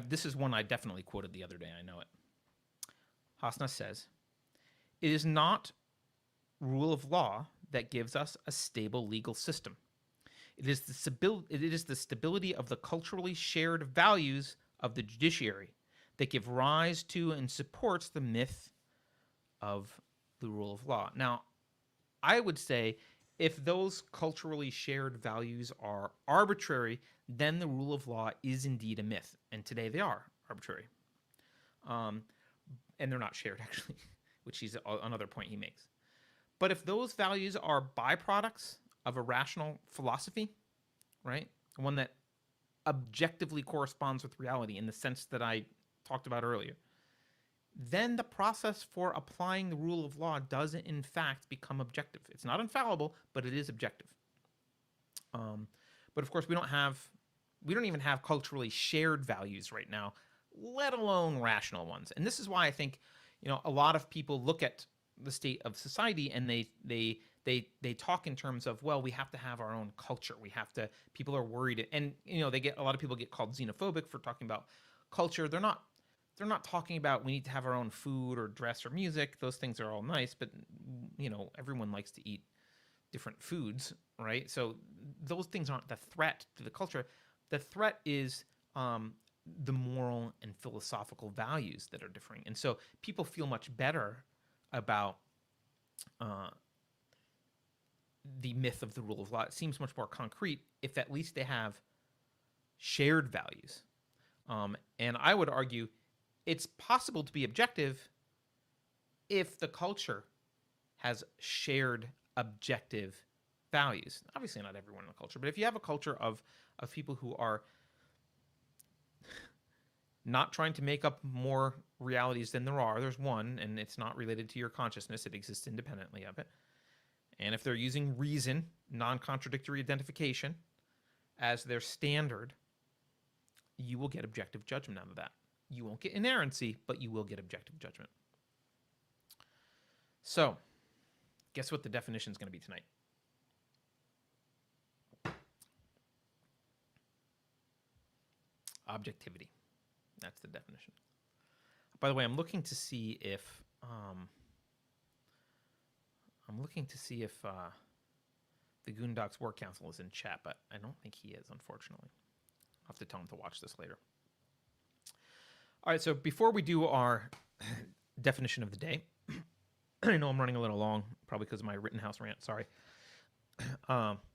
this is one I definitely quoted the other day. I know it. Hasnas says, "It is not rule of law that gives us a stable legal system. It is the stability of the culturally shared values of the judiciary that give rise to and supports the myth of the rule of law." Now, I would say if those culturally shared values are arbitrary, then the rule of law is indeed a myth. And today they are arbitrary. And they're not shared, actually, which is another point he makes. But if those values are byproducts of a rational philosophy, right, one that objectively corresponds with reality in the sense that I talked about earlier, then the process for applying the rule of law does in fact become objective. It's not infallible, but it is objective. But of course, we don't even have culturally shared values right now, let alone rational ones. And this is why I think, a lot of people look at the state of society and they talk in terms of, well, we have to have our own culture. People are worried, and a lot of people get called xenophobic for talking about culture. They're not talking about we need to have our own food or dress or music. Those things are all nice, but everyone likes to eat different foods, right? So those things aren't the threat to the culture. The threat is the moral and philosophical values that are differing. And so people feel much better about the myth of the rule of law. It seems much more concrete if at least they have shared values. And I would argue it's possible to be objective if the culture has shared objective values. Obviously not everyone in the culture, but if you have a culture of people who are not trying to make up more realities than there's one, and it's not related to your consciousness, it exists independently of it. And if they're using reason, non-contradictory identification, as their standard, you will get objective judgment out of that. You won't get inerrancy, but you will get objective judgment. So, guess what the definition is going to be tonight? Objectivity. That's the definition. By the way, I'm looking to see if the Goondocks War Council is in chat, but I don't think he is, unfortunately. I'll have to tell him to watch this later. All right, so before we do our definition of the day, I know I'm running a little long, probably because of my Rittenhouse rant, sorry.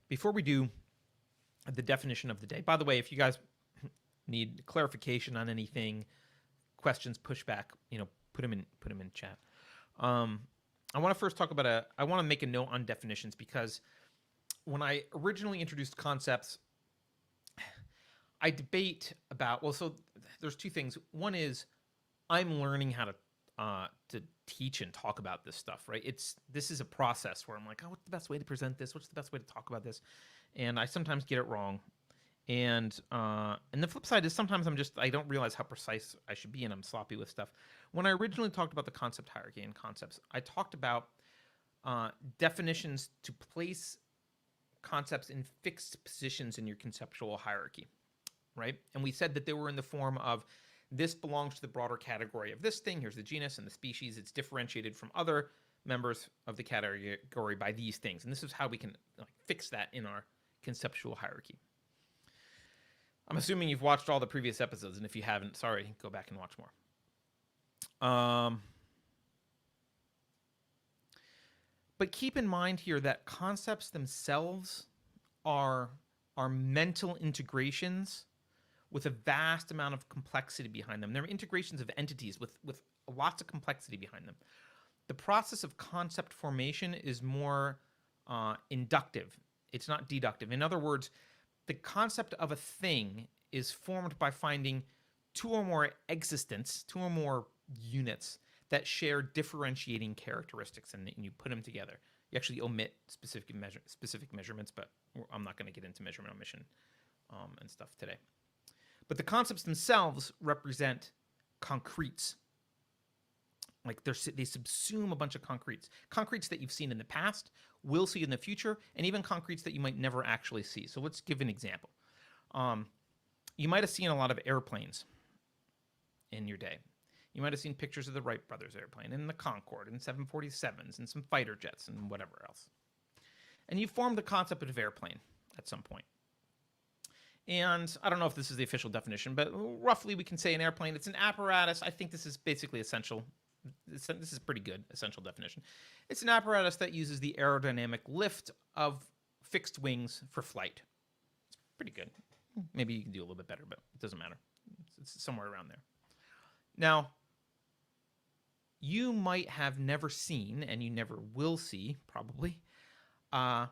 Before we do the definition of the day, by the way, if you guys need clarification on anything, questions, pushback, put them in chat. I want to first talk about I want to make a note on definitions, because when I originally introduced concepts, I debate about, so there's two things. One is I'm learning how to teach and talk about this stuff, right? This is a process where I'm like, what's the best way to present this? What's the best way to talk about this? And I sometimes get it wrong. And the flip side is sometimes I don't realize how precise I should be, and I'm sloppy with stuff. When I originally talked about the concept hierarchy and concepts, I talked about definitions to place concepts in fixed positions in your conceptual hierarchy, right? And we said that they were in the form of, this belongs to the broader category of this thing. Here's the genus and the species. It's differentiated from other members of the category by these things. And this is how we can fix that in our conceptual hierarchy. I'm assuming you've watched all the previous episodes, and if you haven't, sorry, go back and watch more. But keep in mind here that concepts themselves are mental integrations with a vast amount of complexity behind them. They're integrations of entities with lots of complexity behind them. The process of concept formation is more inductive. It's not deductive. In other words, the concept of a thing is formed by finding two or more existents, two or more units that share differentiating characteristics, and you put them together. You actually omit specific measurements, but I'm not going to get into measurement omission and stuff today. But the concepts themselves represent concretes. Like they subsume a bunch of concretes that you've seen in the past, will see in the future, and even concretes that you might never actually see. So let's give an example. You might have seen a lot of airplanes in your day. You might have seen pictures of the Wright brothers airplane and the Concorde and 747s and some fighter jets and whatever else. And you formed the concept of airplane at some point. And I don't know if this is the official definition, but roughly we can say an airplane, it's an apparatus. I think this is basically essential. This is pretty good, essential definition. It's an apparatus that uses the aerodynamic lift of fixed wings for flight. It's pretty good. Maybe you can do a little bit better, but it doesn't matter. It's somewhere around there. Now, you might have never seen, and you never will see, probably, a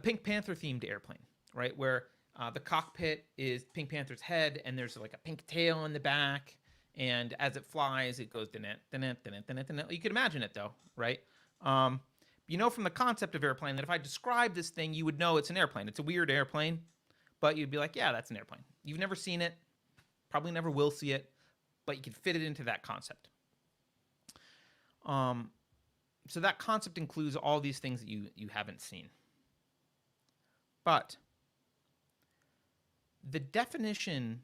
Pink Panther themed airplane, right? Where the cockpit is Pink Panther's head, and there's like a pink tail in the back, and as it flies, it goes da-net, da-net, da-net, da-net, da-net. You can imagine it, though, right? You know from the concept of airplane that if I describe this thing, you would know it's an airplane. It's a weird airplane, but you'd be like, yeah, that's an airplane. You've never seen it, probably never will see it, but you can fit it into that concept. So that concept includes all these things that you haven't seen. But the definition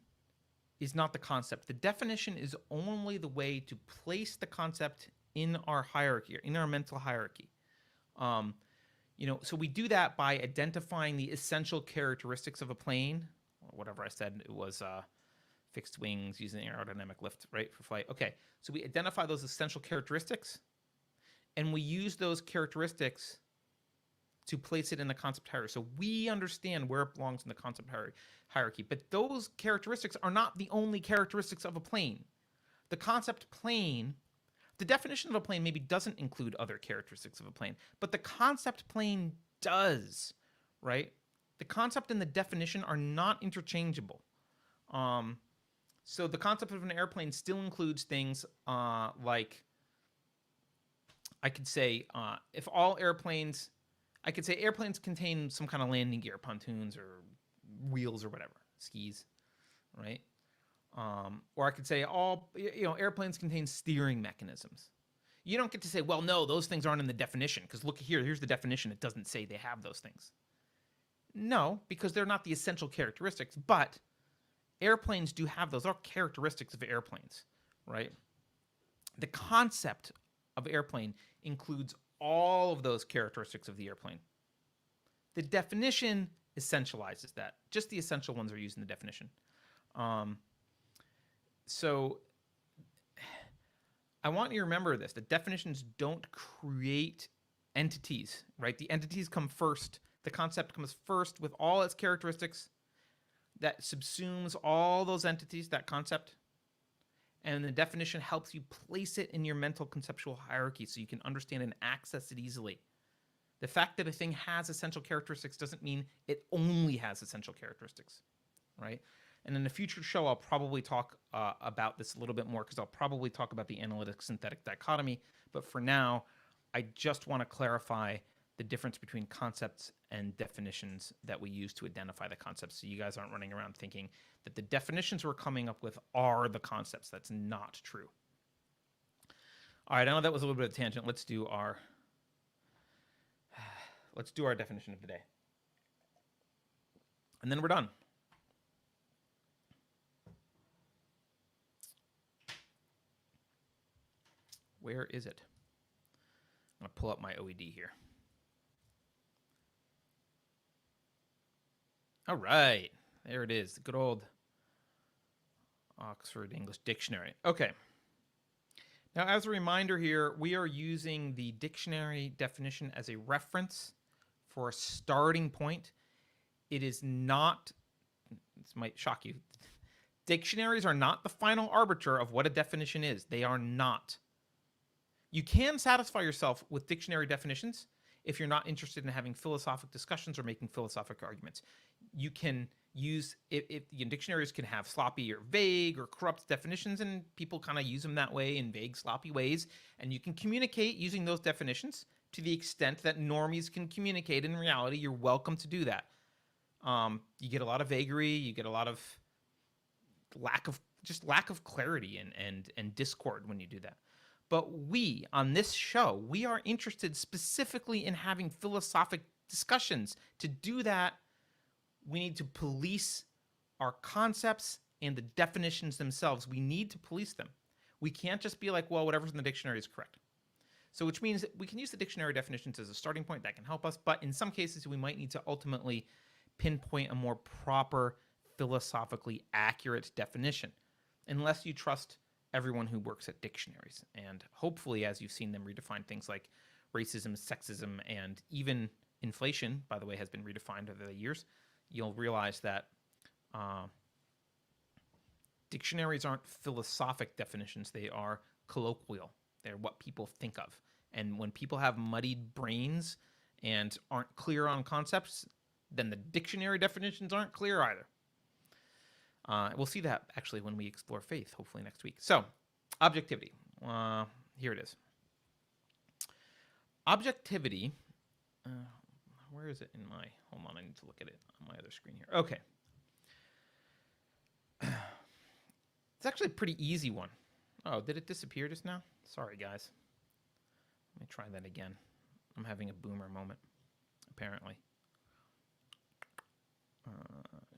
is not the concept. The definition is only the way to place the concept in our hierarchy, in our mental hierarchy. So we do that by identifying the essential characteristics of a plane, or whatever I said. It was fixed wings using aerodynamic lift, right, for flight. Okay, so we identify those essential characteristics, and we use those characteristics to place it in the concept hierarchy. So we understand where it belongs in the concept hierarchy. But those characteristics are not the only characteristics of a plane. The concept plane, the definition of a plane maybe doesn't include other characteristics of a plane, but the concept plane does, right? The concept and the definition are not interchangeable. So the concept of an airplane still includes things like, I could say, if all airplanes, I could say airplanes contain some kind of landing gear, pontoons or wheels or whatever, skis, right? Or I could say all, airplanes contain steering mechanisms. You don't get to say, well, no, those things aren't in the definition, because look here, here's the definition. It doesn't say they have those things. No, because they're not the essential characteristics, but airplanes do have those. Those are characteristics of airplanes, right? The concept of airplane includes all of those characteristics of the airplane. The definition essentializes that. Just the essential ones are used in the definition. So I want you to remember this. The definitions don't create entities, right? The entities come first. The concept comes first with all its characteristics that subsumes all those entities, that concept. And the definition helps you place it in your mental conceptual hierarchy so you can understand and access it easily. The fact that a thing has essential characteristics doesn't mean it only has essential characteristics, right? And in a future show, I'll probably talk about this a little bit more, because I'll probably talk about the analytic-synthetic dichotomy. But for now, I just want to clarify the difference between concepts and definitions that we use to identify the concepts, so you guys aren't running around thinking that the definitions we're coming up with are the concepts. That's not true. All right, I know that was a little bit of a tangent. Let's do our definition of the day. And then we're done. Where is it? I'm going to pull up my OED here. All right, there it is, the good old Oxford English Dictionary. Okay. Now, as a reminder here, we are using the dictionary definition as a reference for a starting point. It is not, this might shock you, dictionaries are not the final arbiter of what a definition is. They are not. You can satisfy yourself with dictionary definitions if you're not interested in having philosophical discussions or making philosophical arguments. You can use if dictionaries can have sloppy or vague or corrupt definitions, and people kind of use them that way in vague, sloppy ways. And you can communicate using those definitions to the extent that normies can communicate in reality. You're welcome to do that. You get a lot of vagary, you get a lot of lack of clarity and discord when you do that. But we, on this show, we are interested specifically in having philosophic discussions. To do that, we need to police our concepts and the definitions themselves. We need to police them. We can't just be like, well, whatever's in the dictionary is correct. So which means that we can use the dictionary definitions as a starting point. That can help us. But in some cases, we might need to ultimately pinpoint a more proper, philosophically accurate definition, unless you trust everyone who works at dictionaries. And hopefully, as you've seen them redefine things like racism, sexism, and even inflation, by the way, has been redefined over the years, you'll realize that dictionaries aren't philosophic definitions. They are colloquial. They're what people think of. And when people have muddied brains and aren't clear on concepts, then the dictionary definitions aren't clear either. We'll see that, actually, when we explore faith, hopefully next week. So, objectivity. Here it is. Objectivity. Where is it in my... Hold on, I need to look at it on my other screen here. Okay. It's actually a pretty easy one. Oh, did it disappear just now? Sorry, guys. Let me try that again. I'm having a boomer moment, apparently.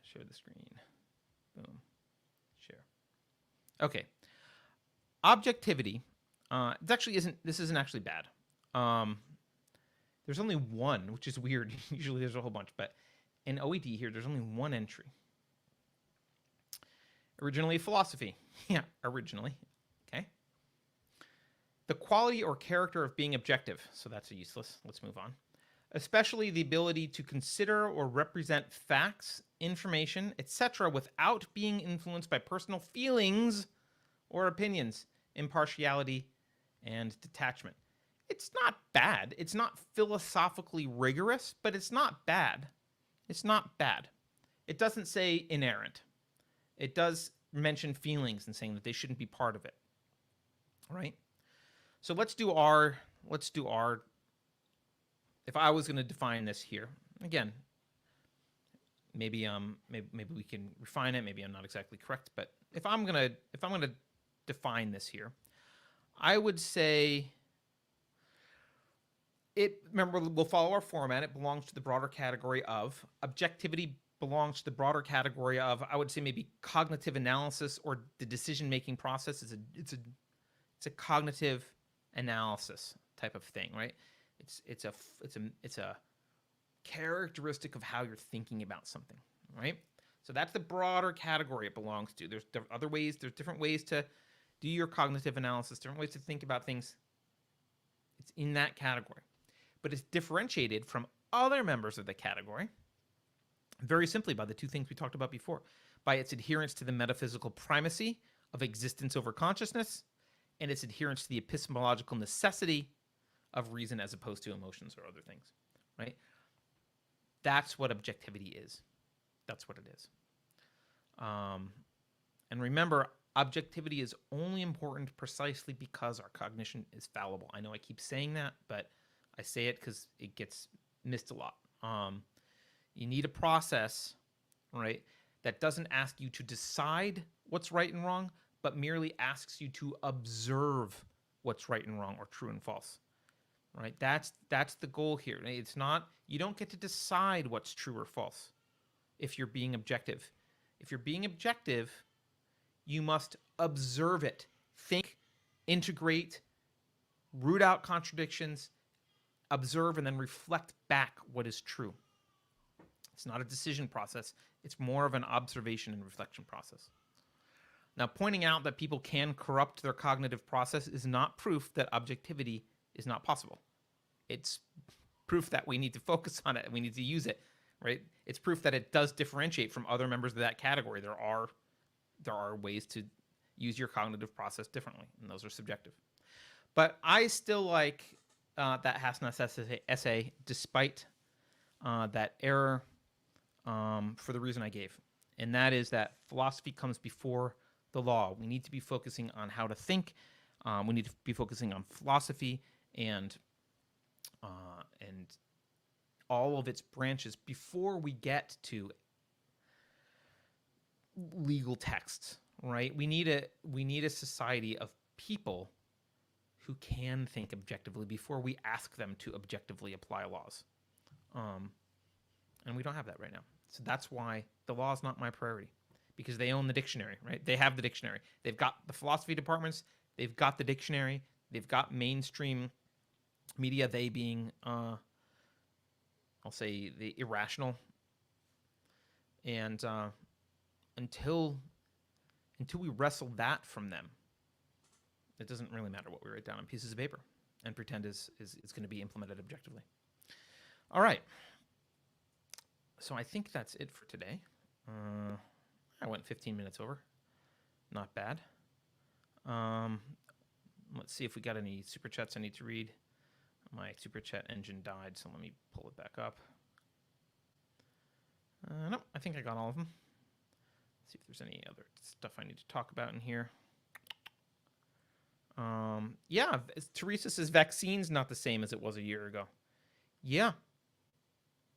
Share the screen. Boom. Share. Okay. Objectivity. This isn't actually bad. There's only one, which is weird. Usually there's a whole bunch, but in OED here, there's only one entry. Originally philosophy. Yeah, originally. Okay. The quality or character of being objective. So that's useless. Let's move on. Especially the ability to consider or represent facts, information, etc., without being influenced by personal feelings or opinions, impartiality, and detachment. It's not bad. It's not philosophically rigorous, but it's not bad. It's not bad. It doesn't say inerrant. It does mention feelings and saying that they shouldn't be part of it. All right? So let's do our if I was going to define this here, again, maybe we can refine it. Maybe I'm not exactly correct, but if I'm gonna define this here, I would say it. Remember, we'll follow our format. It belongs to the broader category of objectivity. Belongs to the broader category of, I would say, maybe cognitive analysis, or the decision-making process. It's a cognitive analysis type of thing, right? It's a characteristic of how you're thinking about something, right? So that's the broader category it belongs to. There's other ways. There's different ways to do your cognitive analysis, different ways to think about things. It's in that category, but it's differentiated from other members of the category very simply by the two things we talked about before: by its adherence to the metaphysical primacy of existence over consciousness, and its adherence to the epistemological necessity of reason as opposed to emotions or other things, right? That's what objectivity is. That's what it is. And remember, objectivity is only important precisely because our cognition is fallible. I know I keep saying that, but I say it because it gets missed a lot. You need a process, right, that doesn't ask you to decide what's right and wrong, but merely asks you to observe what's right and wrong, or true and false. Right? That's the goal here. It's not, you don't get to decide what's true or false if you're being objective. If you're being objective, you must observe it, think, integrate, root out contradictions, observe, and then reflect back what is true. It's not a decision process. It's more of an observation and reflection process. Now, pointing out that people can corrupt their cognitive process is not proof that objectivity is not possible. It's proof that we need to focus on it and we need to use it, right? It's proof that it does differentiate from other members of that category. There are ways to use your cognitive process differently, and those are subjective. But I still like that Hasnas essay, despite that error, for the reason I gave. and that is that philosophy comes before the law. We need to be focusing on how to think. We need to be focusing on philosophy and all of its branches before we get to legal texts, right? We need a society of people who can think objectively before we ask them to objectively apply laws. And we don't have that right now. So that's why the law is not my priority, because they own the dictionary, right? They have the dictionary. They've got the philosophy departments. They've got the dictionary. They've got mainstream media, they being, I'll say, the irrational. And until we wrestle that from them, it doesn't really matter what we write down on pieces of paper and pretend is going to be implemented objectively. All right. So I think that's it for today. I went 15 minutes over. Not bad. Let's see if we got any super chats I need to read. My super chat engine died, so let me pull it back up. Nope, I think I got all of them. Let's see if there's any other stuff I need to talk about in here. Yeah, Teresa says vaccine's not the same as it was a year ago. Yeah,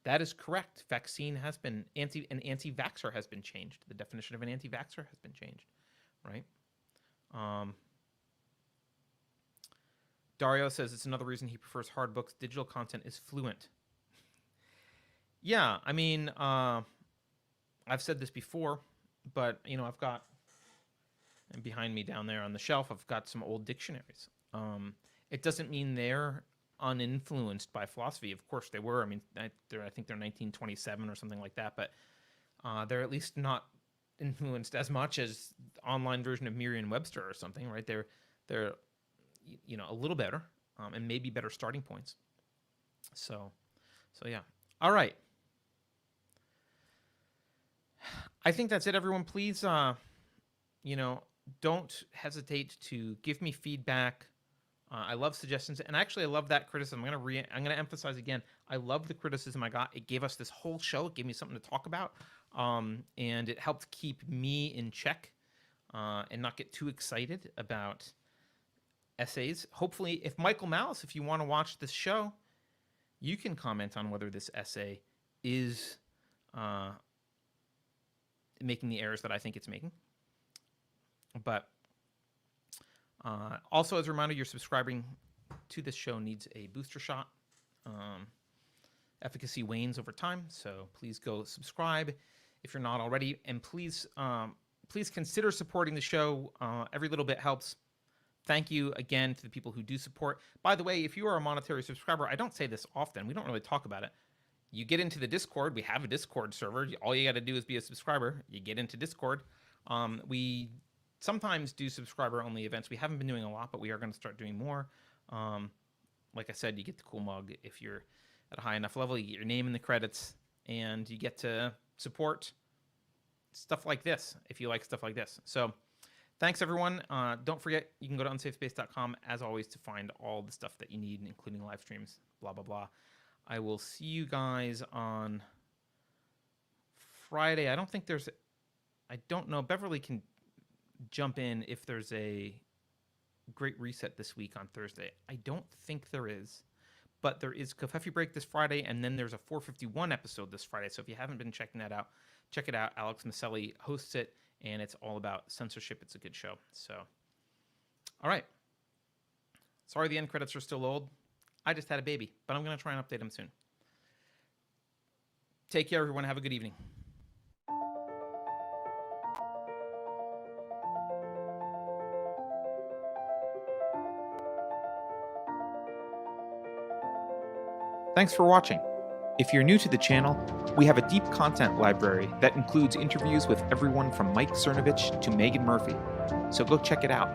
that is correct. Vaccine has been an anti-vaxxer has been changed. The definition of an anti-vaxxer has been changed, right? Dario says it's another reason he prefers hard books. Digital content is fluent. Yeah, I mean, I've said this before, but I've got, and behind me down there on the shelf, I've got some old dictionaries. It doesn't mean they're uninfluenced by philosophy. Of course they were. I mean, I think they're 1927 or something like that, but they're at least not influenced as much as the online version of Merriam-Webster or something, right? They're a little better, and maybe better starting points. So yeah. All right. I think that's it, everyone. Please, don't hesitate to give me feedback. I love suggestions, and actually, I love that criticism. I'm gonna emphasize again. I love the criticism I got. It gave us this whole show. It gave me something to talk about, and it helped keep me in check and not get too excited about essays. Hopefully, if Michael Malice, if you want to watch this show, you can comment on whether this essay is making the errors that I think it's making. But also, as a reminder, you're subscribing to this show needs a booster shot. Efficacy wanes over time, so please go subscribe if you're not already, and please consider supporting the show. Every little bit helps. Thank you again to the people who do support. By the way, if you are a monetary subscriber, I don't say this often. We don't really talk about it. You get into the Discord. We have a Discord server. All you got to do is be a subscriber. You get into Discord. We sometimes do subscriber-only events. We haven't been doing a lot, but we are going to start doing more. Like I said, you get the cool mug. If you're at a high enough level, you get your name in the credits, and you get to support stuff like this if you like stuff like this. So thanks, everyone. Don't forget, you can go to unsafespace.com, as always, to find all the stuff that you need, including live streams, blah, blah, blah. I will see you guys on Friday. I don't know. Beverly can jump in if there's a Great Reset this week on Thursday. I don't think there is, but there is Covfefe Break this Friday, and then there's a 451 episode this Friday. So if you haven't been checking that out, check it out. Alex Maselli hosts it, and it's all about censorship. It's a good show. So, all right. Sorry the end credits are still old. I just had a baby, but I'm going to try and update them soon. Take care, everyone. Have a good evening. Thanks for watching. If you're new to the channel, we have a deep content library that includes interviews with everyone from Mike Cernovich to Megan Murphy, so go check it out.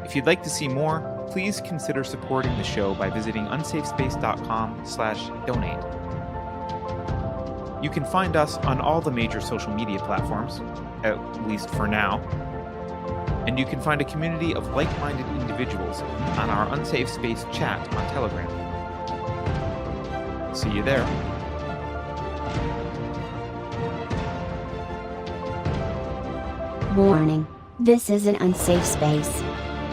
If you'd like to see more, please consider supporting the show by visiting unsafespace.com/donate. You can find us on all the major social media platforms, at least for now, and you can find a community of like-minded individuals on our Unsafe Space chat on Telegram. See you there. Warning. This is an unsafe space.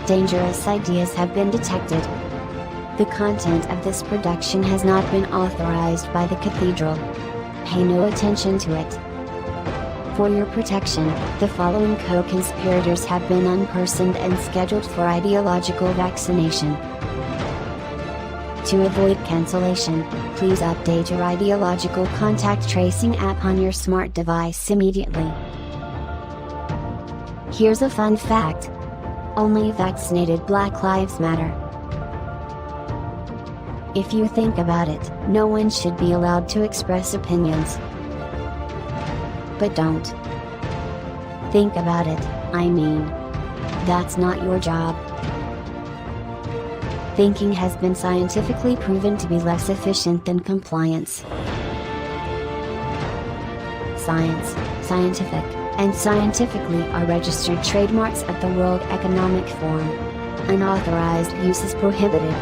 Dangerous ideas have been detected. The content of this production has not been authorized by the Cathedral. Pay no attention to it. For your protection, the following co-conspirators have been unpersoned and scheduled for ideological vaccination. To avoid cancellation, please update your ideological contact tracing app on your smart device immediately. Here's a fun fact. Only vaccinated Black Lives Matter. If you think about it, no one should be allowed to express opinions. But don't. Think about it, I mean. That's not your job. Thinking has been scientifically proven to be less efficient than compliance. Science, scientific, and scientifically are registered trademarks of the World Economic Forum. Unauthorized use is prohibited.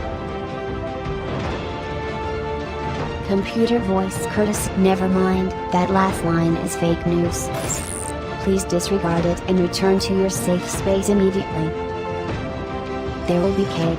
Computer voice courtesy. Never mind, that last line is fake news. Please disregard it and return to your safe space immediately. There will be cake.